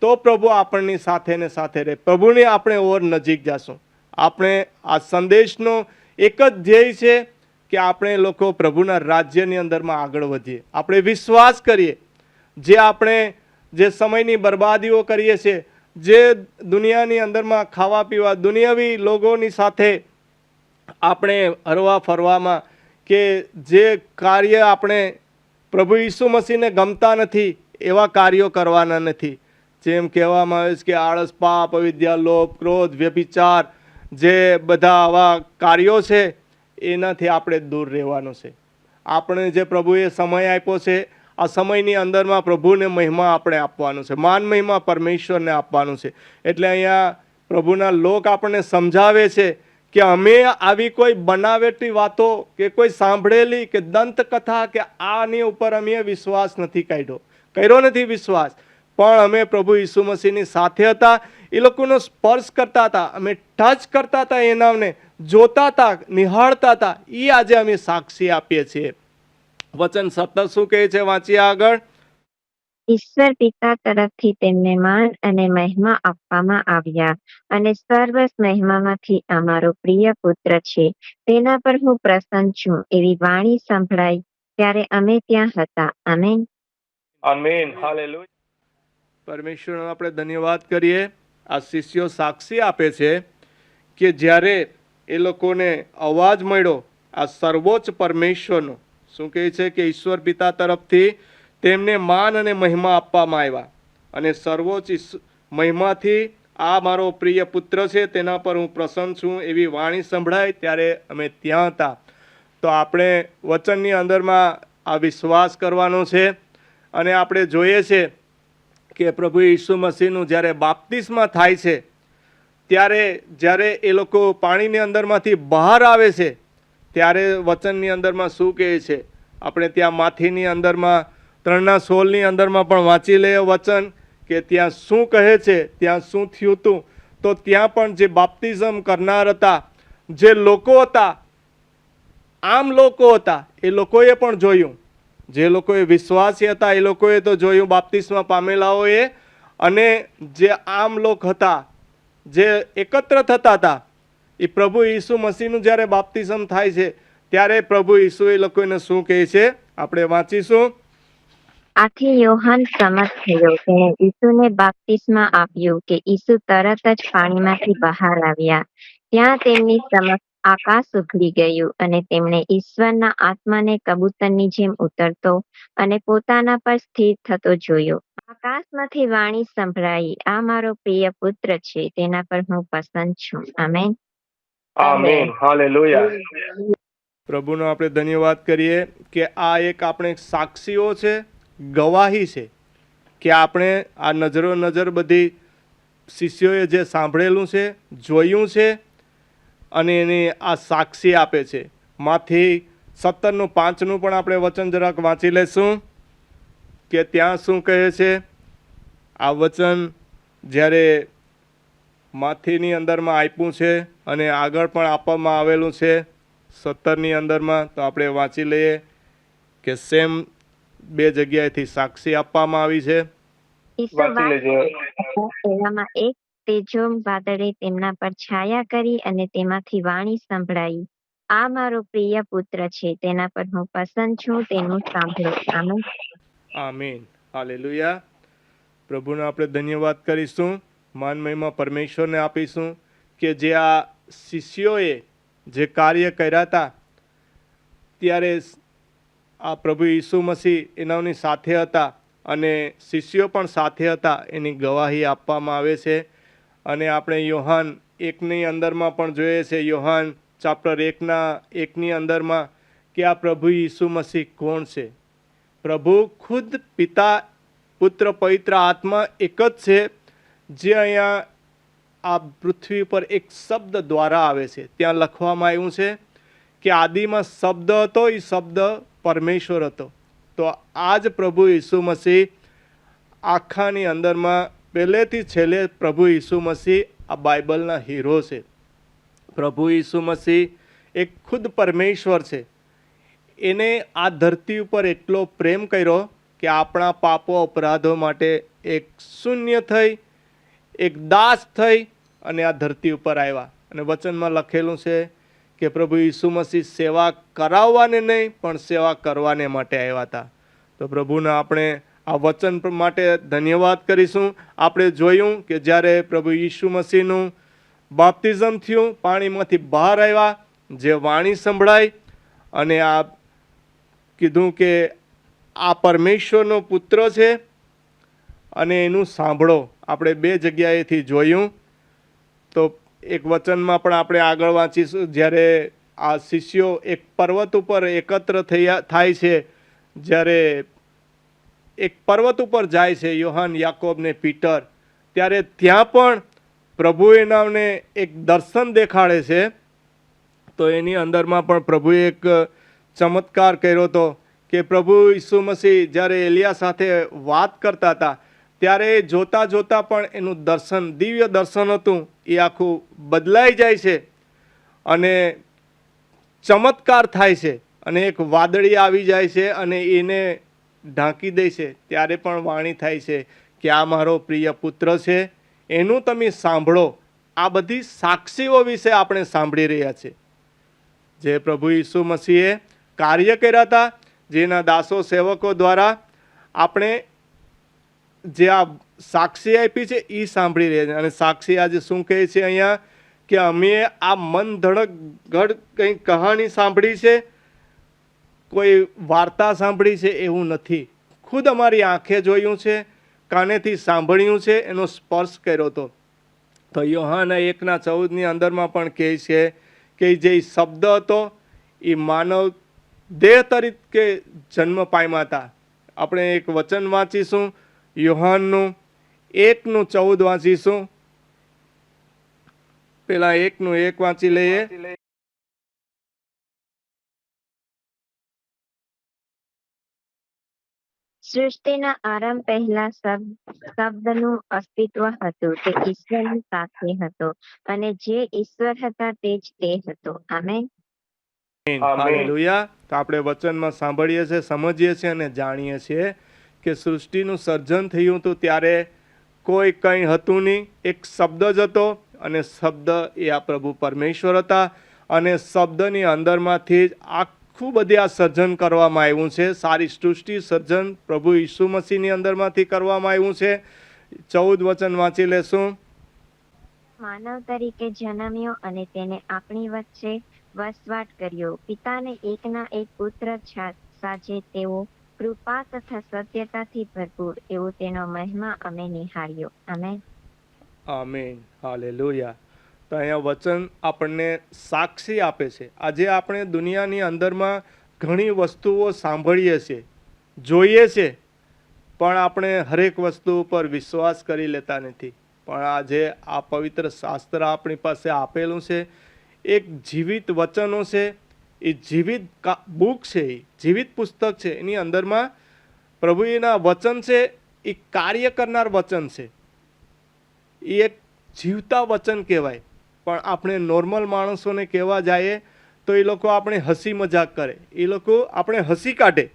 તો પ્રભુ આપણની સાથે ને સાથે રહે. પ્રભુની આપણે ઓર નજીક જશું. આપણે આ સંદેશનો એક જ ધ્યેય છે કે આપણે લોકો પ્રભુના રાજ્યની અંદરમાં આગળ વધીએ. આપણે વિશ્વાસ કરીએ. જે આપણે જે સમયની બરબાદીઓ કરીએ છીએ, જે દુનિયાની અંદરમાં ખાવા પીવા, દુનિયાવી લોકોની સાથે આપણે હરવા ફરવામાં, કે જે કાર્ય આપણે પ્રભુ ઈસુ મસીહને ગમતા નથી એવા કાર્યો કરવાના નથી. જેમ કહેવામાં આવે છે કે આળસ, પાપ, અવિદ્યા, લોભ, ક્રોધ, વ્યભિચાર, જે બધા આવા કાર્યો છે એનાથી આપણે દૂર રહેવાનું છે. આપણે જે પ્રભુએ સમય આપ્યો છે, આ સમયની અંદરમાં પ્રભુને મહિમા આપણે આપવાનું છે, માન મહિમા પરમેશ્વરને આપવાનું છે. એટલે અહીંયા પ્રભુના લોક આપણને સમજાવે છે કે અમે આવી કોઈ બનાવેટી વાતો કે કોઈ સાંભળેલી કે દંતકથા કે આની ઉપર અમે વિશ્વાસ નથી કર્યો નથી વિશ્વાસ. પણ અમે પ્રભુ ઈસુ મસીહની સાથે હતા, એ લોકોનો સ્પર્શ કરતા હતા, અમે ટચ કરતા હતા, એનાને જોતા હતા, નિહાળતા હતા. એ આજે અમે સાક્ષી આપીએ છીએ. વચન 17 શું કહે છે? વાંચીએ આગળ. ઈશ્વર પિતા તરફથી તેમને માન અને મહિમા આપવામાં આવ્યા અને સર્વ મહિમામાંથી અમારો પ્રિય પુત્ર છે, તેના પર હું પ્રસન્ન છું, એવી વાણી સંભળાઈ ત્યારે અમે ત્યાં હતા. આમેન. આમેન. હાલેલુયા. પરમેશ્વરનો આપણે ધન્યવાદ કરીએ. આ શિષ્યો સાક્ષી આપે છે કે જ્યારે એ લોકોને અવાજ મળ્યો આ સર્વોચ્ચ પરમેશ્વરનો, શું કહે છે કે ઈશ્વર પિતા તરફથી તેમને માન અને મહિમા આપવામાં આવ્યા અને સર્વોચ્ચ મહિમાથી આ મારો પ્રિય પુત્ર છે, તેના પર હું પ્રસન્ન છું, એવી વાણી સંભળાય ત્યારે અમે ત્યાં હતા. તો આપણે વચનની અંદરમાં આ વિશ્વાસ કરવાનો છે અને આપણે જોઈએ છે કે પ્રભુ ઈસુ મસીહનું જ્યારે બાપ્તિસ્મા થાય છે ત્યારે જ્યારે એ લોકો પાણીની અંદરમાંથી બહાર આવે છે ત્યારે વચનની અંદરમાં શું કહે છે, આપણે ત્યાં માથીની અંદરમાં 3:16 અંદરમાં પણ વાંચી લઈએ વચન કે ત્યાં શું કહે છે, ત્યાં શું થયું હતું. તો ત્યાં પણ જે બાપ્તિઝમ કરનાર હતા, જે લોકો હતા, આમ લોકો હતા, એ લોકોએ પણ જોયું. જે લોકોએ વિશ્વાસી હતા એ લોકોએ તો જોયું બાપ્તિસ્મા પામેલાઓએ, અને જે આમ લોક હતા જે એકત્ર થતા હતા એ પ્રભુ ઈસુ મસીહનું જ્યારે બાપ્તિઝમ થાય છે ત્યારે પ્રભુ ઈસુ એ લોકોને શું કહે છે, આપણે વાંચીશું. આથી યોહાન સમર્થ થયો, તેણે ઈસુને બાપ્તિસ્મા આપ્યું કે ઈસુ તરત જ પાણીમાંથી બહાર આવ્યા. ત્યાં તેમની સમક્ષ આકાશ ઉઘડી ગયું અને તેમણે ઈશ્વરના આત્માને કબૂતરની જેમ ઉતરતો અને પોતાના પર સ્થિર થતો જોયો. આકાશમાંથી વાણી સંભળાઈ, આ મારો પ્રિય પુત્ર છે, તેના પર હું પ્રસન્ન છું. આમેન. આમેન. હાલેલુયા. પ્રભુનો આપણે ધન્યવાદ કરીએ કે આ એક આપણે સાક્ષીઓ છે, ગવાહી છે કે આપણે આ નજર બધી શિષ્યોએ જે સાંભળેલું છે, જોયું છે અને એની આ સાક્ષી આપે છે. માંથી 17:5 પણ આપણે વચન જરાક વાંચી લેશું કે ત્યાં શું કહે છે. આ વચન જ્યારે માથીની અંદરમાં આપ્યું છે અને આગળ પણ આપવામાં આવેલું છે 17ની અંદરમાં, તો આપણે વાંચી લઈએ કે સેમ 2 જગ્યાએથી સાક્ષી આપવામાં આવી છે. વાંચી લેજો. એવામાં એક તેજો વાદળે તેમના પર છાયા કરી અને તેમાંથી વાણી સંભળાઈ, આ મારો પ્રિય પુત્ર છે, તેના પર હું પ્રસન્ન છું, તેનું સાંભળો. આમેન. આમીન. હાલેલુયા. પ્રભુનો આપણે ધન્યવાદ કરીશું, માન મહિમા પરમેશ્વરને આપીશું કે જે આ શિષ્યોએ જે કાર્ય કર્યા હતા ત્યારે આ પ્રભુ ઈસુ મસીહ એનાની સાથે હતા અને શિષ્યો પણ સાથે હતા, એની ગવાહી આપવામાં આવે છે. અને આપણે યોહાન 1ની અંદરમાં પણ જોઈએ છે, યોહાન ચેપ્ટર 1:1 અંદરમાં કે આ પ્રભુ ઈસુ મસીહ કોણ છે. પ્રભુ ખુદ પિતા, પુત્ર, પવિત્ર આત્મા એક જ છે, જે અહીંયા આ પૃથ્વી પર એક શબ્દ દ્વારા આવે છે. ત્યાં લખવામાં આવ્યું છે કે આદિમાં શબ્દ હતો, એ શબ્દ પરમેશ્વર હતો. તો આ જ પ્રભુ ઈસુ મસીહ આખાની અંદરમાં પહેલેથી છેલ્લે પ્રભુ ઈસુ મસીહ આ બાઇબલના હીરો છે. પ્રભુ ઈસુ મસીહ એક ખુદ પરમેશ્વર છે. એને આ ધરતી ઉપર એટલો પ્રેમ કર્યો કે આપણા પાપો અપરાધો માટે એક શૂન્ય થઈ, એક દાસ થઈ અને આ ધરતી ઉપર આવ્યા. અને વચનમાં લખેલું છે કે પ્રભુ ઈસુ મસીહ સેવા કરાવવાને નહીં પણ સેવા કરવાને માટે આવ્યા હતા. તો પ્રભુના આપણે આ વચન માટે ધન્યવાદ કરીશું. આપણે જોયું કે જ્યારે પ્રભુ ઈસુ મસીહનું બાપ્તિઝમ થયું, પાણીમાંથી બહાર આવ્યા, જે વાણી સંભળાઈ અને આ કીધું કે આ પરમેશ્વરનો પુત્ર છે અને એનું સાંભળો. આપણે 2 જગ્યાએથી જોયું. તો એક વચનમાં પણ આપણે આગળ વાંચીશું, જ્યારે આ શિષ્યો એક પર્વત ઉપર એકત્ર થાય છે, જ્યારે એક પર્વત ઉપર જાય છે યોહાન, યાકોબ ને પીટર, ત્યારે ત્યાં પણ પ્રભુ એનાને એક દર્શન દેખાડે છે. તો એની અંદરમાં પણ પ્રભુએ એક ચમત્કાર કર્યો હતો કે પ્રભુ ઈસુ મસીહ જ્યારે એલિયા સાથે વાત કરતા હતા ત્યારે જોતા જોતા પણ એનું દર્શન, દિવ્ય દર્શન હતું, એ આખું બદલાઈ જાય છે અને ચમત્કાર થાય છે અને એક વાદળી આવી જાય છે અને એને ઢાંકી દે છે ત્યારે પણ વાણી થાય છે કે આ મારો પ્રિય પુત્ર છે, એનું તમે સાંભળો. આ બધી સાક્ષીઓ વિશે આપણે સાંભળી રહ્યા છીએ. જે પ્રભુ ઈસુ મસીહે કાર્ય કર્યા હતા, જેના દાસો સેવકો દ્વારા આપણે જે આ સાક્ષી આપી છે એ સાંભળી રહ્યા છે. અને સાક્ષી આજે શું કહે છે અહીંયા કે અમે આ મન ધડક કંઈ કહાણી સાંભળી છે, કોઈ વાર્તા સાંભળી છે એવું નથી. ખુદ અમારી આંખે જોયું છે, કાનેથી સાંભળ્યું છે, એનો સ્પર્શ કર્યો હતો. તો યોહાન 1:14 અંદરમાં પણ કહે છે કે જે શબ્દ હતો એ માનવ દેહ તરીકે જન્મ પામ્યા હતા. આપણે એક વચન વાંચીશું, યોહાનનું 1:14 વાંચીશું. પેલા 1:1 વાંચી લઈએ. સૃષ્ટિના આરંભ પહેલા શબ્દનું અસ્તિત્વ હતું, તે ઈશ્વરની સાથે હતો, અને જે ઈશ્વર હતા તે જ તે હતો. આમેન. હાલેલુયા. તો આપણે વચનમાં સાંભળીએ છીએ, સમજીએ છીએ અને જાણીએ છીએ કે સૃષ્ટિનું સર્જન થયું હતું ત્યારે કોઈ કંઈ હતું નહીં, એક શબ્દ જ હતો, અને શબ્દ એ આ પ્રભુ પરમેશ્વર હતા. અને શબ્દની અંદરમાંથી જ આખું બધી આ સર્જન કરવામાં આવ્યું છે. સારી સૃષ્ટિ સર્જન પ્રભુ ઈસુ મસીહની અંદરમાંથી કરવામાં આવ્યું છે. 14 વચન વાંચી લેશું. માનવ તરીકે જન્મ્યો અને તેને આપણી વચ્ચે વસવાટ કર્યો. પિતાને એકના એક પુત્ર સાજે તેઓ કૃપા તથા સત્યતાથી ભરપૂર, એવો તેનો મહિમા અમે નિહાળ્યો. આમેન. આમેન. હાલેલુયા. તો અહીંયા વચન આપણને સાક્ષી આપે છે. આજે આપણે દુનિયાની અંદરમાં ઘણી વસ્તુઓ સાંભળીએ છીએ, જોઈએ છે, પણ આપણે હરેક વસ્તુ ઉપર વિશ્વાસ કરી લેતા નથી. પણ આજે આ પવિત્ર શાસ્ત્ર આપણી પાસે આપેલું છે, એક જીવિત વચનો છે, એ જીવિત બુક છે, એ જીવિત પુસ્તક છે. એની અંદરમાં પ્રભુના વચન છે, એ કાર્ય કરનાર વચન છે, એ એક જીવતા વચન કહેવાય. પણ આપણે નોર્મલ માણસોને કહેવા જઈએ તો એ લોકો આપણે હસી મજાક કરે, એ લોકો આપણે હસી કાઢે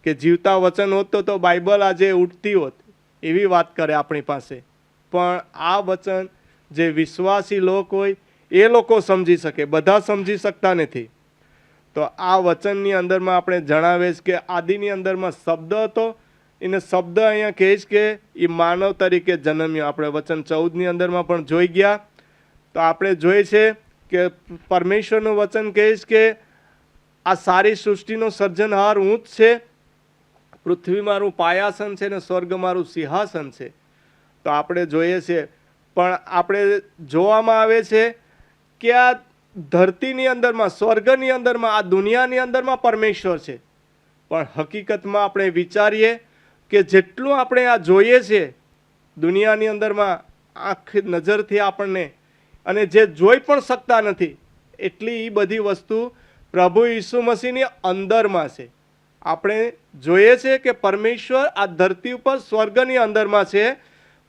કે જીવતા વચન હોત તો બાઇબલ આજે ઉઠતી હોત, એવી વાત કરે આપણી પાસે. પણ આ વચન જે વિશ્વાસી લોકો હોય એ લોકો સમજી શકે, બધા સમજી શકતા નથી. તો આ વચનની અંદરમાં આપણે જણાવે છે કે આદિની અંદરમાં શબ્દ હતો, એને શબ્દ અહીંયા કહે છે કે એ માનવ તરીકે જન્મ્યો. આપણે વચન 14 અંદરમાં પણ જોઈ ગયા. તો આપણે જોઈએ છે કે પરમેશ્વરનું વચન કહે છે કે આ સારી સૃષ્ટિનો સર્જનહાર હું જ છે, પૃથ્વી મારું પાયાસન છે ને સ્વર્ગ મારું સિંહાસન છે. તો આપણે જોઈએ છે, પણ આપણે જોવામાં આવે છે કે આ ધરતીની અંદરમાં, સ્વર્ગની અંદરમાં, આ દુનિયાની અંદરમાં પરમેશ્વર છે. પણ હકીકતમાં આપણે વિચારીએ કે જેટલું આપણે આ જોઈએ છે દુનિયાની અંદરમાં આંખ નજરથી આપણને, અને જે જોઈ પણ શકતા નથી, એટલી એ બધી વસ્તુ પ્રભુ ઈસુ મસીહની અંદરમાં છે. આપણે જોઈએ છે કે પરમેશ્વર આ ધરતી ઉપર સ્વર્ગની અંદરમાં છે,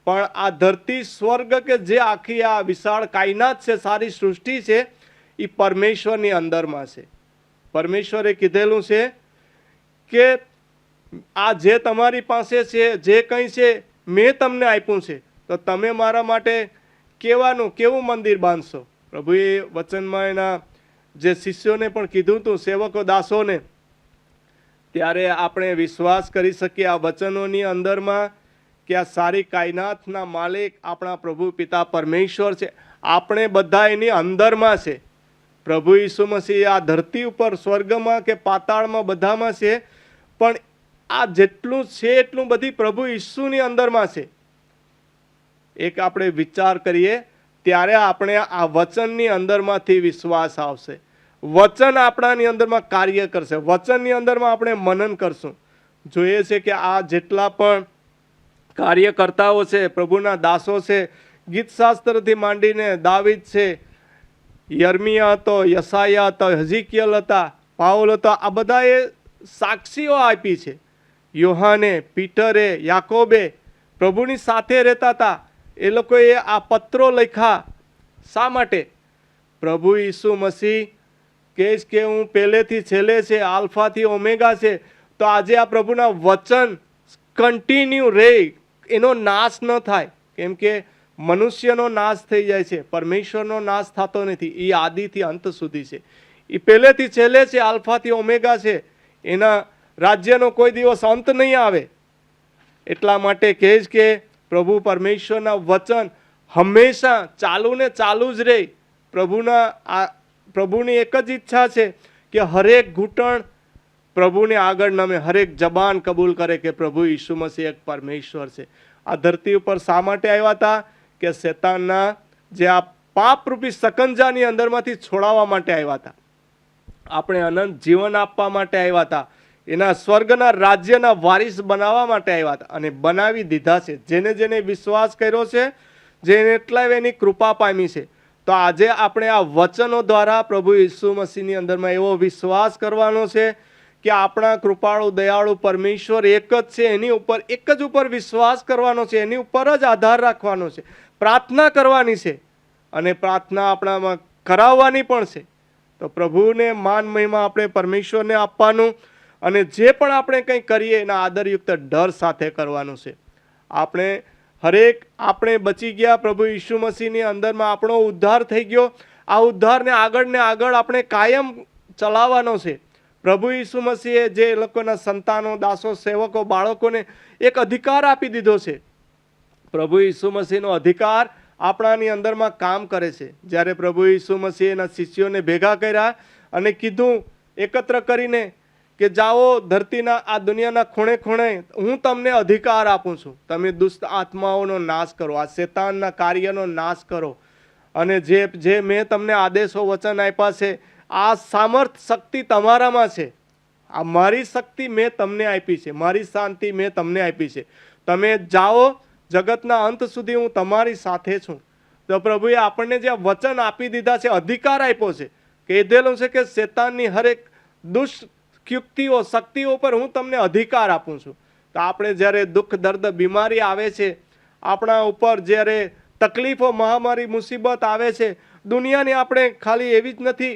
પણ આ ધરતી સ્વર્ગ કે જે આખી આ વિશાળ કાયનાત છે, સારી સૃષ્ટિ છે, એ પરમેશ્વરની અંદરમાં છે. પરમેશ્વરે કીધેલું છે કે આ જે તમારી પાસે છે, જે કંઈ છે, મેં તમને આપ્યું છે, તો તમે મારા માટે કેવું મંદિર બાંધશો. પ્રભુએ વચનમાં એના જે શિષ્યોને પણ કીધું હતું, સેવકો દાસોને, ત્યારે આપણે વિશ્વાસ કરી શકીએ આ વચનોની અંદરમાં કે આ સારી કાયનાતના માલિક આપણા પ્રભુ પિતા પરમેશ્વર છે. આપણે બધા એની અંદરમાં છે. પ્રભુ ઈસુ મસીહ આ ધરતી ઉપર, સ્વર્ગમાં કે પાતાળમાં, બધામાં છે, પણ આ જેટલું છે એટલું બધી પ્રભુ ઈસુની અંદરમાં છે. એક આપણે વિચાર કરીએ ત્યારે આપણે આ વચનની અંદરમાંથી વિશ્વાસ આવશે. વચન આપણાની અંદરમાં કાર્ય કરશે. વચનની અંદરમાં આપણે મનન કરશું. જોઈએ છે કે આ જેટલા પણ કાર્યકર્તાઓ છે, પ્રભુના દાસો છે, ગીતશાસ્ત્રથી માંડીને દાવીદ છે, યર્મિયા હતો, યસાયા હતો, હઝીકિયલ હતા, પાઉલ હતો, આ બધાએ સાક્ષીઓ આપી છે. યોહાને, પીટરે, યાકોબે પ્રભુની સાથે રહેતા હતા. એ લોકોએ આ પત્રો લખ્યા. શા માટે? પ્રભુ ઈસુ મસીહ કહે છે કે હું પહેલેથી છેલ્લે છે, આલ્ફાથી ઓમેગા છે. તો આજે આ પ્રભુના વચન કન્ટિન્યુ રહે, એનો નાશ ન થાય. કેમ કે મનુષ્યનો નાશ થઈ જાય છે, પરમેશ્વરનો નાશ થતો નથી. એ આદિથી અંત સુધી છે, એ પહેલેથી છેલ્લે છે, આલ્ફાથી ઓમેગા છે. એના રાજ્યનો કોઈ દિવસ અંત નહીં આવે. એટલા માટે કહે છે કે પ્રભુ પરમેશ્વરના વચન હંમેશા ચાલુ ને ચાલુ જ રહે. પ્રભુની એક જ ઈચ્છા છે કે હરેક ઘૂંટણ પ્રભુને આગળ નમે, હરેક જબાન કબૂલ કરે કે પ્રભુ ઈસુ મસીહ એક પરમેશ્વર છે. આ ધરતી ઉપર શા માટે આવ્યા હતા? કે શેતાનના જે આ પાપરૂપી સકંજાની અંદરમાંથી છોડાવવા માટે આવ્યા હતા. આપણે અનંત જીવન આપવા માટે આવ્યા હતા. એના સ્વર્ગના રાજ્યના વારિસ બનાવવા માટે આવ્યા હતા, અને બનાવી દીધા છે. જેને જેને વિશ્વાસ કર્યો છે, જેને એટલાય એની કૃપા પામી છે. તો આજે આપણે આ વચનો દ્વારા પ્રભુ ઈસુ મસીહની અંદરમાં એવો વિશ્વાસ કરવાનો છે કે આપણા કૃપાળુ દયાળુ પરમેશ્વર એક જ છે. એની ઉપર એક જ ઉપર વિશ્વાસ કરવાનો છે, એની ઉપર જ આધાર રાખવાનો છે, પ્રાર્થના કરવાની છે, અને પ્રાર્થના આપણામાં કરાવવાની પણ છે. તો પ્રભુને માન મહિમા આપણે પરમેશ્વરને આપવાનું, અને જે પણ આપણે કંઈ કરીએ એના આદરયુક્ત ડર સાથે કરવાનું છે. આપણે બચી ગયા, પ્રભુ ઈસુ મસીહની અંદરમાં આપણો ઉદ્ધાર થઈ ગયો. આ ઉદ્ધારને આગળ ને આગળ આપણે કાયમ ચલાવવાનો છે. પ્રભુ ઈસુ મસીહે જે લોકોના સંતાનો, દાસો, સેવકો, બાળકોને એક અધિકાર આપી દીધો છે. પ્રભુ ઈસુ મસીહનો અધિકાર આપણાની અંદરમાં કામ કરે છે. જ્યારે પ્રભુ ઈસુ મસીહ એના શિષ્યોને ભેગા કર્યા અને કીધું એકત્ર કરીને કે જાઓ ધરતીના આ દુનિયાના ખૂણે ખૂણે, હું તમને અધિકાર આપું છું, તમે દુષ્ટ આત્માઓનો નાશ કરો, આ શેતાનના કાર્યનો નાશ કરો, અને જે મેં તમને આદેશો વચન આપ્યા છે, આ સામર્થ શક્તિ તમારામાં છે. આ મારી શક્તિ મેં તમને આપી છે, મારી શાંતિ મેં તમને આપી છે. તમે જાઓ, જગતના અંત સુધી હું તમારી સાથે છું. તો પ્રભુએ આપણને જે વચન આપી દીધા છે, અધિકાર આપ્યો છે, કીધેલું છે કે શેતાનની હરેક દુષ્ટ યુક્તિઓ, શક્તિઓ પર હું તમને અધિકાર આપું છું. તો આપણે જ્યારે દુઃખ, દર્દ, બીમારી આવે છે આપણા ઉપર, જ્યારે તકલીફો, મહામારી, મુસીબત આવે છે, દુનિયાની આપણે ખાલી એવી જ નથી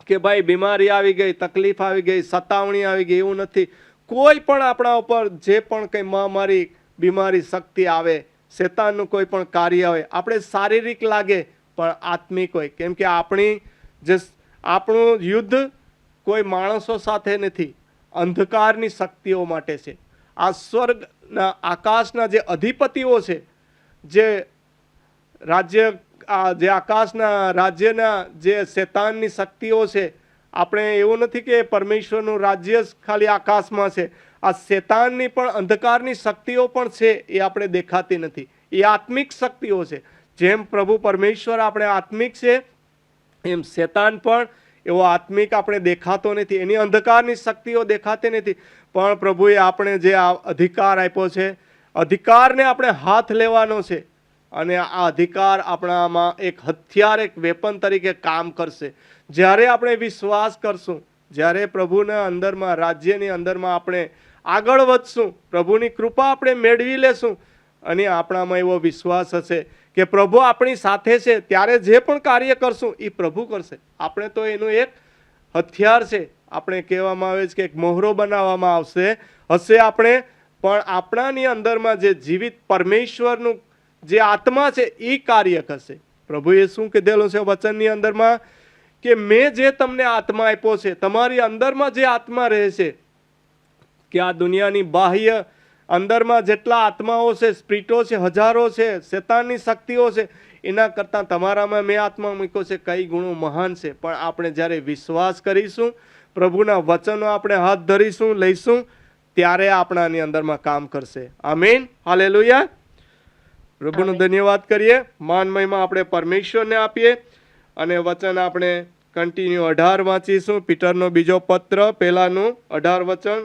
કે ભાઈ બીમારી આવી ગઈ, તકલીફ આવી ગઈ, સતાવણી આવી ગઈ, એવું નથી. કોઈ પણ આપણા ઉપર જે પણ કંઈ મહામારી, બીમારી, શક્તિ આવે, શેતાનનું કોઈ પણ કાર્ય હોય, આપણે શારીરિક લાગે પણ આત્મિક હોય. કેમ કે આપણું યુદ્ધ કોઈ માણસો સાથે નથી, અંધકારની શક્તિઓ માટે છે. આ સ્વર્ગના, આકાશના જે અધિપતિઓ છે, જે આકાશના રાજ્યના જે શેતાનની શક્તિઓ છે, આપણે એવું નથી કે પરમેશ્વરનું રાજ્ય જ ખાલી આકાશમાં છે. આ શેતાનની પણ, અંધકારની શક્તિઓ પણ છે, એ આપણે દેખાતી નથી. એ આત્મિક શક્તિઓ છે. જેમ પ્રભુ પરમેશ્વર આપણે આત્મિક છે, એમ શેતાન પણ એવો આત્મિક આપણે દેખાતો નથી, એની અંધકારની શક્તિઓ દેખાતી નથી. પણ પ્રભુએ આપણે જે આ અધિકાર આપ્યો છે, અધિકારને આપણે હાથ લેવાનો છે, અને આ અધિકાર આપણામાં એક હથિયાર, એક વેપન તરીકે કામ કરશે. જ્યારે આપણે વિશ્વાસ કરશું, જ્યારે પ્રભુના અંદરમાં, રાજ્યની અંદરમાં આપણે આગળ વધશું, પ્રભુની કૃપા આપણે મેળવી લેશું, અને આપણામાં એવો વિશ્વાસ હશે કે પ્રભુ આપણી સાથે છે, ત્યારે જે પણ કાર્ય કરશું એ પ્રભુ કરશે. આપણે તો એનું એક હથિયાર છે. આપણે કહેવામાં આવે છે કે એક મોહરો બનાવવામાં હશે આપણે, પણ આપણાની અંદરમાં જે જીવિત પરમેશ્વરનું જે આત્મા છે એ કાર્ય કરશે. પ્રભુએ શું કીધેલું છે વચનની અંદરમાં? કે મેં જે તમને આત્મા આપ્યો છે, તમારી અંદરમાં જે આત્મા રહે છે, કે આ દુનિયાની બાહ્ય અંદરમાં જેટલા આત્માઓ છે, સ્પિરિટો છે, હજારો છે, શેતાનની શક્તિઓ છે, એના કરતાં તમારામાં મેં આત્મા મૂક્યો છે, કઈ ગુણો મહાન છે. પણ આપણે જ્યારે વિશ્વાસ કરીશું, પ્રભુના વચનો આપણે હાથ ધરીશું, લઈશું, ત્યારે આપણાની અંદરમાં કામ કરશે. આમીન, હાલેલુયા. પ્રભુનો ધન્યવાદ કરીએ. માન મહિમા આપણે પરમેશ્વરને આપીએ, અને વચન આપણે કન્ટિન્યુ 18 વાંચીશું. પીટરનો બીજો પત્ર, પહેલાનું 18 વચન.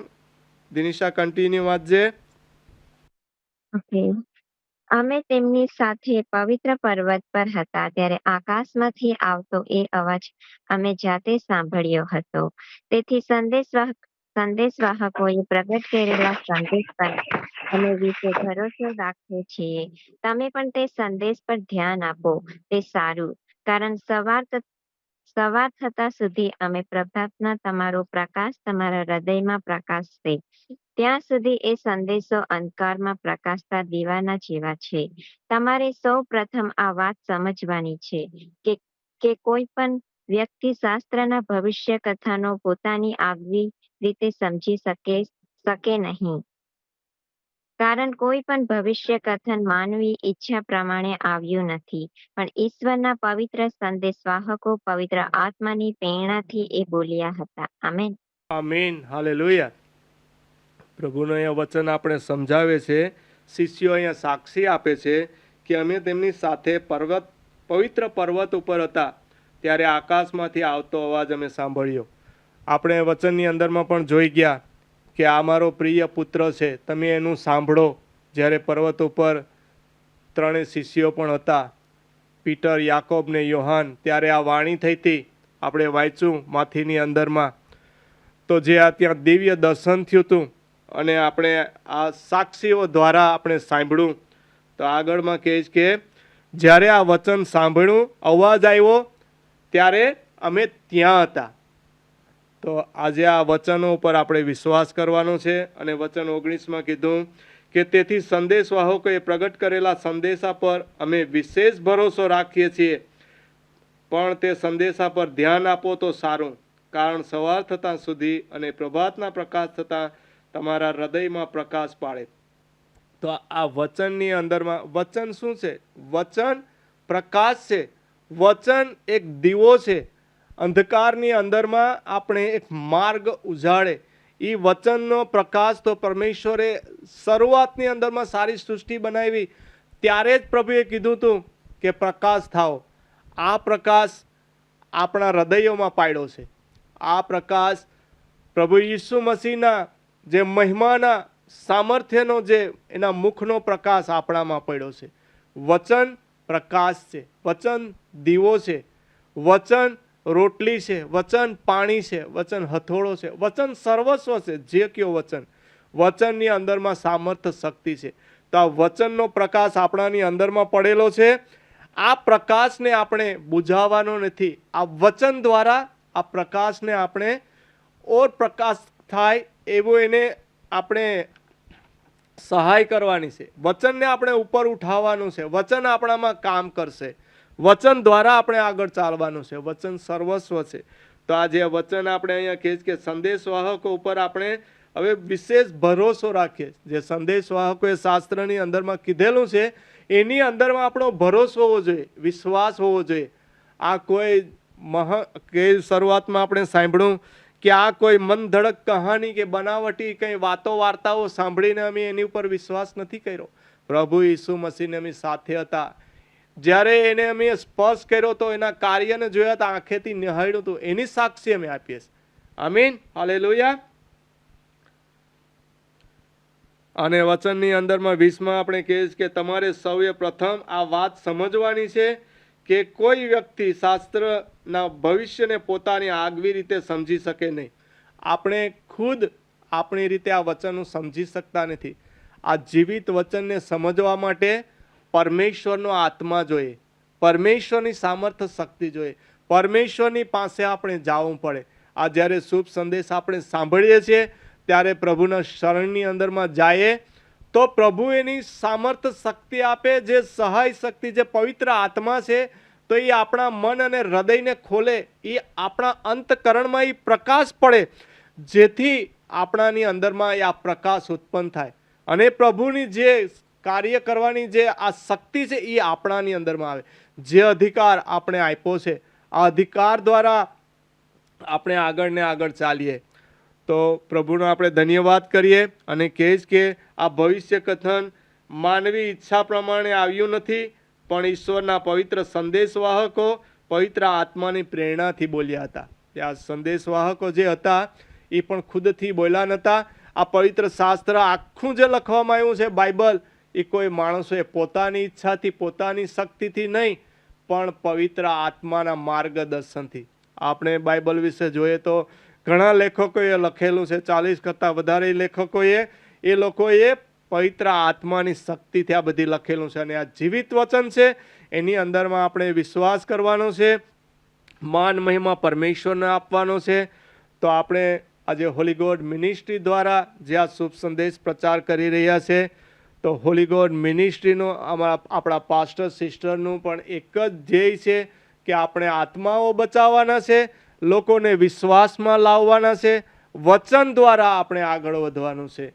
દિનિશા કન્ટિન્યુ વાંચજે. ઓકે. અમે તેમની સાથે પવિત્ર પર્વત પર હતા, ત્યારે આકાશમાંથી આવતો એ અવાજ અમે જાતે સાંભળ્યો હતો. તેથી સંદેશવાહકોએ પ્રગટ કરેલા સંદેશ પર અમે વિશે ભરોસો રાખીએ છીએ. તમે પણ તે સંદેશ પર ધ્યાન આપો, તે સારું. કારણ સવાર થતા સુધી અમે પ્રભાતના તમારો પ્રકાશ તમારા હૃદયમાં પ્રકાશશે ત્યાં સુધી એ સંદેશો અંધકારમાં પ્રકાશતા દીવાના જેવા છે. તમારે સૌ પ્રથમ આ વાત સમજવાની છે કે કોઈ પણ વ્યક્તિ શાસ્ત્રના ભવિષ્ય કથાનો પોતાની આગવી રીતે સમજી શકે નહીં. કારણ કોઈ પણ ભવિષ્ય કથન માનવી ઈચ્છા પ્રમાણે આવ્યું નથી, પણ ઈશ્વરના પવિત્ર સંદેશવાહકો પવિત્ર આત્માની પ્રેરણાથી એ બોલ્યા હતા. આમેન. આમીન. હાલેલુયા. પ્રભુનું અહીંયા વચન આપણે સમજાવે છે. શિષ્યો અહીંયા સાક્ષી આપે છે કે અમે તેમની સાથે પવિત્ર પર્વત ઉપર હતા ત્યારે આકાશમાંથી આવતો અવાજ અમે સાંભળ્યો. આપણે વચનની અંદરમાં પણ જોઈ ગયા કે આ મારો પ્રિય પુત્ર છે, તમે એનું સાંભળો. જ્યારે પર્વત ઉપર ત્રણેય શિષ્યો પણ હતા, પીટર, યાકોબ ને યોહાન, ત્યારે આ વાણી થઈ હતી. આપણે વાંચ્યું માથીની અંદરમાં તો જે આ ત્યાં દિવ્ય દર્શન થયું હતું અને આપણે આ સાક્ષીઓ દ્વારા આપણે સાંભળ્યું. તો આગળમાં કહે છે કે જ્યારે આ વચન સાંભળ્યું, અવાજ આવ્યો ત્યારે અમે ત્યાં હતા. તો આજે આ વચનો ઉપર આપણે વિશ્વાસ કરવાનો છે. અને વચન 19માં કીધું કે તેથી સંદેશવાહકોએ પ્રગટ કરેલા સંદેશા પર અમે વિશેષ ભરોસો રાખીએ છીએ, પણ તે સંદેશા પર ધ્યાન આપો તો સારું, કારણ સવાર થતાં સુધી અને પ્રભાતના પ્રકાશ થતાં તમારા હૃદયમાં પ્રકાશ પાડે. તો આ વચનની અંદરમાં વચન શું છે? વચન પ્રકાશ છે. વચન એક દીવો છે. અંધકારની અંદરમાં આપણે એક માર્ગ ઉજાડે. એ વચનનો પ્રકાશ તો પરમેશ્વરે શરૂઆતની અંદરમાં સારી સૃષ્ટિ બનાવી ત્યારે જ પ્રભુએ કીધું હતું કે પ્રકાશ થાઓ. આ પ્રકાશ આપણા હૃદયોમાં પાડ્યો છે. આ પ્રકાશ પ્રભુ ઈસુ મસીહના જે મહિમાના સામર્થ્યનો જે એના મુખનો પ્રકાશ આપણામાં પડ્યો છે. વચન પ્રકાશ છે. વચન દીવો છે. વચન રોટલી છે. વચન પાણી છે. વચન હથોડો છે. વચન સર્વસ્વ છે. જે કયો વચન, વચનની અંદરમાં સામર્થ્ય શક્તિ છે. તો આ વચનનો પ્રકાશ આપણાની અંદરમાં પડેલો છે. આ પ્રકાશને આપણે બુઝાવવાનો નથી. આ વચન દ્વારા આ પ્રકાશને આપણે ઓર પ્રકાશ થાય એવું એને આપણે સહાય કરવાની છે. વચનને આપણે ઉપર ઉઠાવવાનું છે. વચન આપણામાં કામ કરશે. વચન દ્વારા આપણે આગળ ચાલવાનું છે. વચન સર્વસ્વ છે. તો આ જે વચન આપણે અહીંયા કહે છે કે સંદેશવાહકો ઉપર આપણે હવે વિશેષ ભરોસો રાખીએ. જે સંદેશવાહકોએ શાસ્ત્રની અંદરમાં કીધેલું છે એની અંદરમાં આપણો ભરોસો હોવો જોઈએ, વિશ્વાસ હોવો જોઈએ. આ કોઈ શરૂઆતમાં આપણે સાંભળ્યું કે આ કોઈ મન ધડક કહાની કે બનાવટી કંઈ વાર્તાઓ સાંભળીને અમે એની ઉપર વિશ્વાસ નથી કર્યો. પ્રભુ ઈસુ મસીહને અમે સાથે હતા. જ્યારે એને અમે સ્પર્શ કર્યો તો એના કાર્યને જોયા હતા, આંખેથી નિહાળ્યું હતું, એની સાક્ષી અમે આપીએ છીએ. આમીન. હાલેલુયા. અને વચનની અંદરમાં 20માં આપણે કહીએ કે તમારે સૌએ પ્રથમ આ વાત સમજવાની છે કે કોઈ વ્યક્તિ શાસ્ત્રના ભવિષ્યને પોતાની આગવી રીતે સમજી શકે નહીં. આપણે ખુદ આપણી રીતે આ વચનો સમજી શકતા નથી. આ જીવિત વચનને સમજવા માટે પરમેશ્વરનો આત્મા જોઈએ, પરમેશ્વરની સામર્થ્ય શક્તિ જોઈએ, પરમેશ્વરની પાસે આપણે જવું પડે. આ જ્યારે શુભ સંદેશ આપણે સાંભળીએ છીએ ત્યારે પ્રભુના શરણની અંદરમાં જઈએ તો પ્રભુ એની સામર્થ્ય શક્તિ આપે, જે સહાય શક્તિ, જે પવિત્ર આત્મા છે, તો એ આપણા મન અને હૃદયને ખોલે. એ આપણા અંતકરણમાં એ પ્રકાશ પડે, જેથી આપણાની અંદરમાં એ આ પ્રકાશ ઉત્પન્ન થાય અને પ્રભુની જે કાર્ય કરવાની જે આ શક્તિ છે એ આપણાની અંદરમાં આવે. જે અધિકાર આપણે આપ્યો છે, આ અધિકાર દ્વારા આપણે આગળ ને આગળ ચાલીએ. તો પ્રભુનો આપણે ધન્યવાદ કરીએ અને કહીશ કે આ ભવિષ્ય કથન માનવી ઈચ્છા પ્રમાણે આવ્યું નથી, પણ ઈશ્વરના પવિત્ર સંદેશવાહકો પવિત્ર આત્માની પ્રેરણાથી બોલ્યા હતા. આ સંદેશવાહકો જે હતા એ પણ ખુદથી બોલ્યા નહોતા. આ પવિત્ર શાસ્ત્ર આખું જે લખવામાં આવ્યું છે બાઇબલ, એ કોઈ માણસોએ પોતાની ઈચ્છાથી, પોતાની શક્તિથી નહીં, પણ પવિત્ર આત્માના માર્ગદર્શનથી. આપણે બાઇબલ વિશે જોઈએ તો ઘણા લેખકોએ લખેલું છે, 40 કરતાં વધારે લેખકોએ, એ લોકોએ પવિત્ર આત્માની શક્તિથી આ બધી લખેલું છે. અને આ જીવિત વચન છે, એની અંદરમાં આપણે વિશ્વાસ કરવાનો છે માન મહિમા પરમેશ્વરને આપવાનો છે. તો આપણે આજે હોલી ગોડ મિનિસ્ટ્રી દ્વારા જે આ શુભ સંદેશ પ્રચાર કરી રહ્યા છે, તો હોલી ગોડ મિનિસ્ટ્રીનું આપણા પાસ્ટર સિસ્ટરનું પણ એક જ ધ્યેય છે કે આપણે આત્માઓ બચાવવાના છે, લોકોને વિશ્વાસમાં લાવવાના છે, વચન દ્વારા આપણે આગળ વધવાનું છે.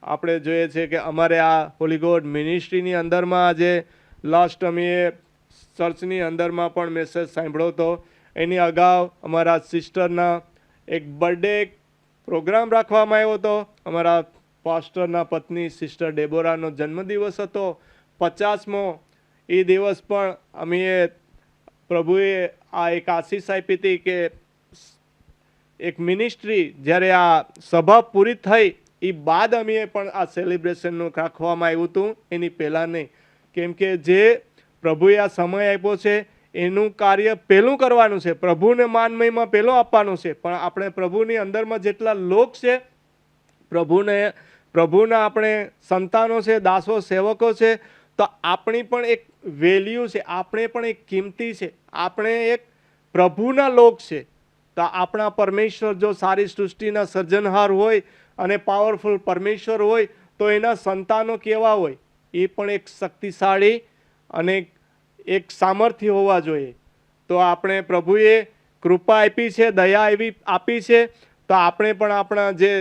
આપણે જોઈએ છે કે અમારે આ હોલી ગોડ મિનિસ્ટ્રીની અંદરમાં આજે લાસ્ટ અમે ચર્ચની અંદરમાં પણ મેસેજ સાંભળ્યો હતો. એની અગાઉ અમારા સિસ્ટરના એક બર્થડે પ્રોગ્રામ રાખવામાં આવ્યો હતો. અમારા પાસ્ટરના પત્ની સિસ્ટર ડેબોરાનો જન્મદિવસ હતો, 50મો. એ દિવસ પણ અમે પ્રભુએ આ એક આશીષ આપી હતી કે એક મિનિસ્ટ્રી જ્યારે આ સભા પૂરી થઈ એ બાદ અમે પણ આ સેલિબ્રેશનનું રાખવામાં આવ્યું હતું, એની પહેલાં નહીં. કેમ કે જે પ્રભુએ આ સમય આપ્યો છે એનું કાર્ય પહેલું કરવાનું છે, પ્રભુને માન મહિમા પહેલો આપવાનું છે. પણ આપણે પ્રભુની અંદરમાં જેટલા લોક છે, પ્રભુના આપણે સંતાનો છે, દાસો સેવકો છે, તો આપણી પણ એક વેલ્યુ છે, આપણે પણ એક કિંમતી છે, આપણે એક પ્રભુના લોક છે. તો આપણા પરમેશ્વર જો સારી સૃષ્ટિના સર્જનહાર હોય અને પાવરફુલ પરમેશ્વર હોય તો એના સંતાનો કેવા હોય? એ પણ એક શક્તિશાળી અને એક સામર્થ્ય હોવા જોઈએ. તો આપણે પ્રભુએ કૃપા આપી છે, દયા આપી છે, તો આપણે પણ આપણા જે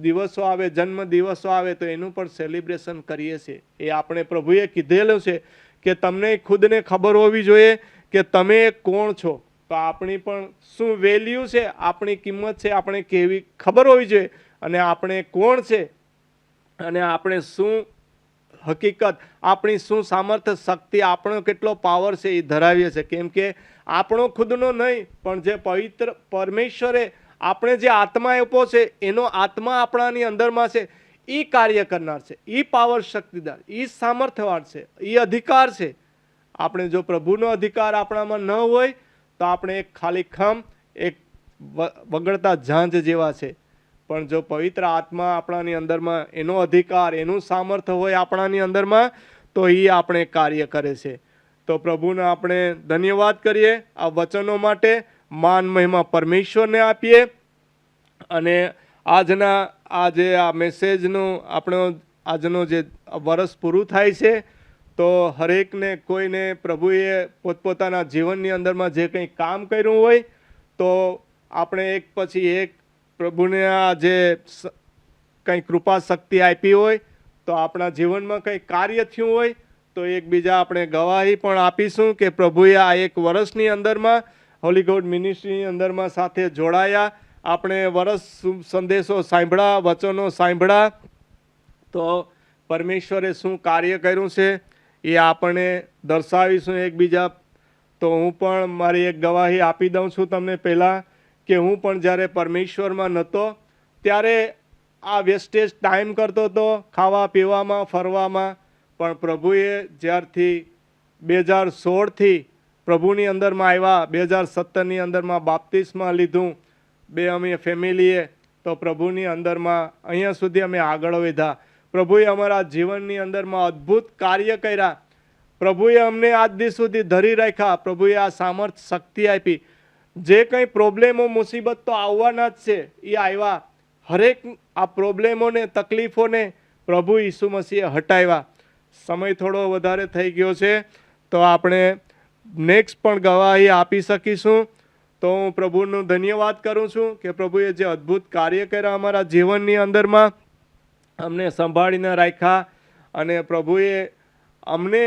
દિવસો આવે, જન્મ દિવસો આવે, તો એનું પણ સેલિબ્રેશન કરીએ છીએ. એ આપણે પ્રભુએ કીધેલું છે કે તમને ખુદને ખબર હોવી જોઈએ કે તમે કોણ છો. તો આપણી પણ શું વેલ્યુ છે, આપણી કિંમત છે, આપણે કેવી ખબર હોવી જોઈએ, અને આપણે કોણ છે, અને આપણે શું હકીકત, આપણી શું સામર્થ્ય, શક્તિ, આપણો કેટલો પાવર છે એ ધરાવીએ છીએ. કેમ કે આપણો ખુદનો નહીં, પણ જે પવિત્ર પરમેશ્વરે આપણે જે આત્મા આપ્યો છે એનો આત્મા આપણાની અંદરમાં છે, એ કાર્ય કરનાર છે, એ પાવર શક્તિદાર, એ સામર્થ્યવાન છે, એ અધિકાર છે. આપણે જો પ્રભુનો અધિકાર આપણામાં ન હોય તો આપણે એક ખાલી ખમ, એક વગડતા ઝાંઝ જેવા છે. પણ જો પવિત્ર આત્મા આપણાની અંદરમાં, એનો અધિકાર, એનું સામર્થ્ય હોય આપણાની અંદરમાં, તો એ આપણે કાર્ય કરે છે. તો પ્રભુને આપણે ધન્યવાદ કરીએ આ વચનો માટે, માન મહિમા પરમેશ્વરને આપીએ. અને આજે આ મેસેજનું આજનો જે વર્ષ પૂરું થાય છે, તો હરેકને કોઈને પ્રભુએ પોતપોતાના જીવનની અંદરમાં જે કંઈ કામ કર્યું હોય, તો આપણે એક પછી એક પ્રભુને આ જે કંઈ કૃપા શક્તિ આપી હોય, તો આપણા જીવનમાં કંઈ કાર્ય થયું હોય, તો એકબીજા આપણે ગવાહી પણ આપીશું કે પ્રભુએ આ એક વર્ષની અંદરમાં હોલી ગોડ મિનિસ્ટ્રીની અંદરમાં સાથે જોડાયા, આપણે વર્ષ સંદેશો સાંભળ્યા, વચનો સાંભળ્યા, તો પરમેશ્વરે શું કાર્ય કર્યું છે એ આપણે દર્શાવીશું એકબીજા. તો હું પણ મારી એક ગવાહી આપી દઉં છું તમને પહેલાં, કે હું પણ જ્યારે પરમેશ્વરમાં નહોતો ત્યારે આ વેસ્ટેજ ટાઈમ કરતો હતો, ખાવા પીવામાં, ફરવામાં. પણ પ્રભુએ જ્યારથી 2016થી પ્રભુની અંદરમાં આવ્યા, 2017ની અંદરમાં બાપ્તિસ્મા લીધું અમે ફેમિલીએ, તો પ્રભુની અંદરમાં અહીંયા સુધી અમે આગળ વધ્યા. પ્રભુએ અમારા જીવનની અંદરમાં અદ્ભુત કાર્ય કર્યા. પ્રભુએ અમને આજ દિવસ સુધી ધરી રાખ્યા. પ્રભુએ આ સામર્થ્ય, શક્તિ આપી. જે કંઈ પ્રોબ્લેમો, મુસીબત તો આવવાના જ છે, એ આવ્યા. હરેક આ પ્રોબ્લેમોને, તકલીફોને પ્રભુ ઈસુ મસીહે હટાવ્યા. સમય થોડો વધારે થઈ ગયો છે, તો આપણે નેક્સ્ટ પણ ગવાહી આપી શકીશું. તો હું પ્રભુનું ધન્યવાદ કરું છું કે પ્રભુએ જે અદ્ભુત કાર્ય કર્યા અમારા જીવનની અંદરમાં, અમને સંભાળીને રાખ્યા, અને પ્રભુએ અમને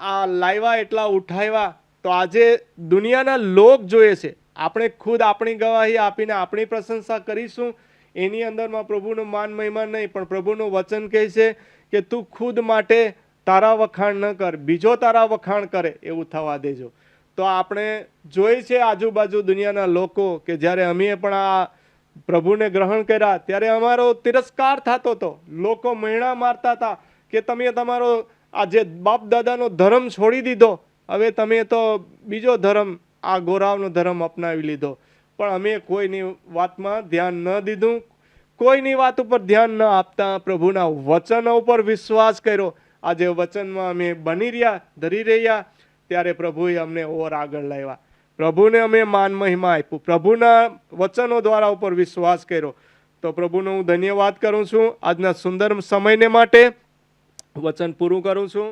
આ લાવ્યા, એટલા ઉઠાવ્યા. તો આજે દુનિયાના લોક જોઈએ છે, આપણે ખુદ આપણી ગવાહી આપીને આપણી પ્રશંસા કરીશું, એની અંદરમાં પ્રભુનું માન મહિમા નહીં, પણ પ્રભુનું વચન કહે છે કે તું ખુદ માટે તારા વખાણ ન કર, બીજો તારા વખાણ કરે એવું થવા દેજો. તો આપણે જોઈ છે આજુબાજુ દુનિયાના લોકો કે જ્યારે અમે પણ આ પ્રભુને ગ્રહણ કર્યા ત્યારે અમારો તિરસ્કાર થતો હતો. લોકો મૈણા મારતા હતા કે તમે તમારો આ જે બાપ દાદાનો ધર્મ છોડી દીધો, હવે તમે તો બીજો ધર્મ, આ ગોરાવનો ધર્મ અપનાવી લીધો. પણ અમે કોઈની વાતમાં ધ્યાન ન દીધું, કોઈની વાત ઉપર ધ્યાન ન આપતા પ્રભુના વચનો ઉપર વિશ્વાસ કર્યો. આજે વચનમાં અમે બની રહ્યા, ધરી રહ્યા, ત્યારે પ્રભુએ અમને ઓર આગળ લાવ્યા. પ્રભુને અમે માન મહિમા આપ્યું, પ્રભુના વચનો દ્વારા ઉપર વિશ્વાસ કર્યો. તો પ્રભુનો હું ધન્યવાદ કરું છું આજના સુંદર સમયને માટે. વચન પૂરું કરું છું.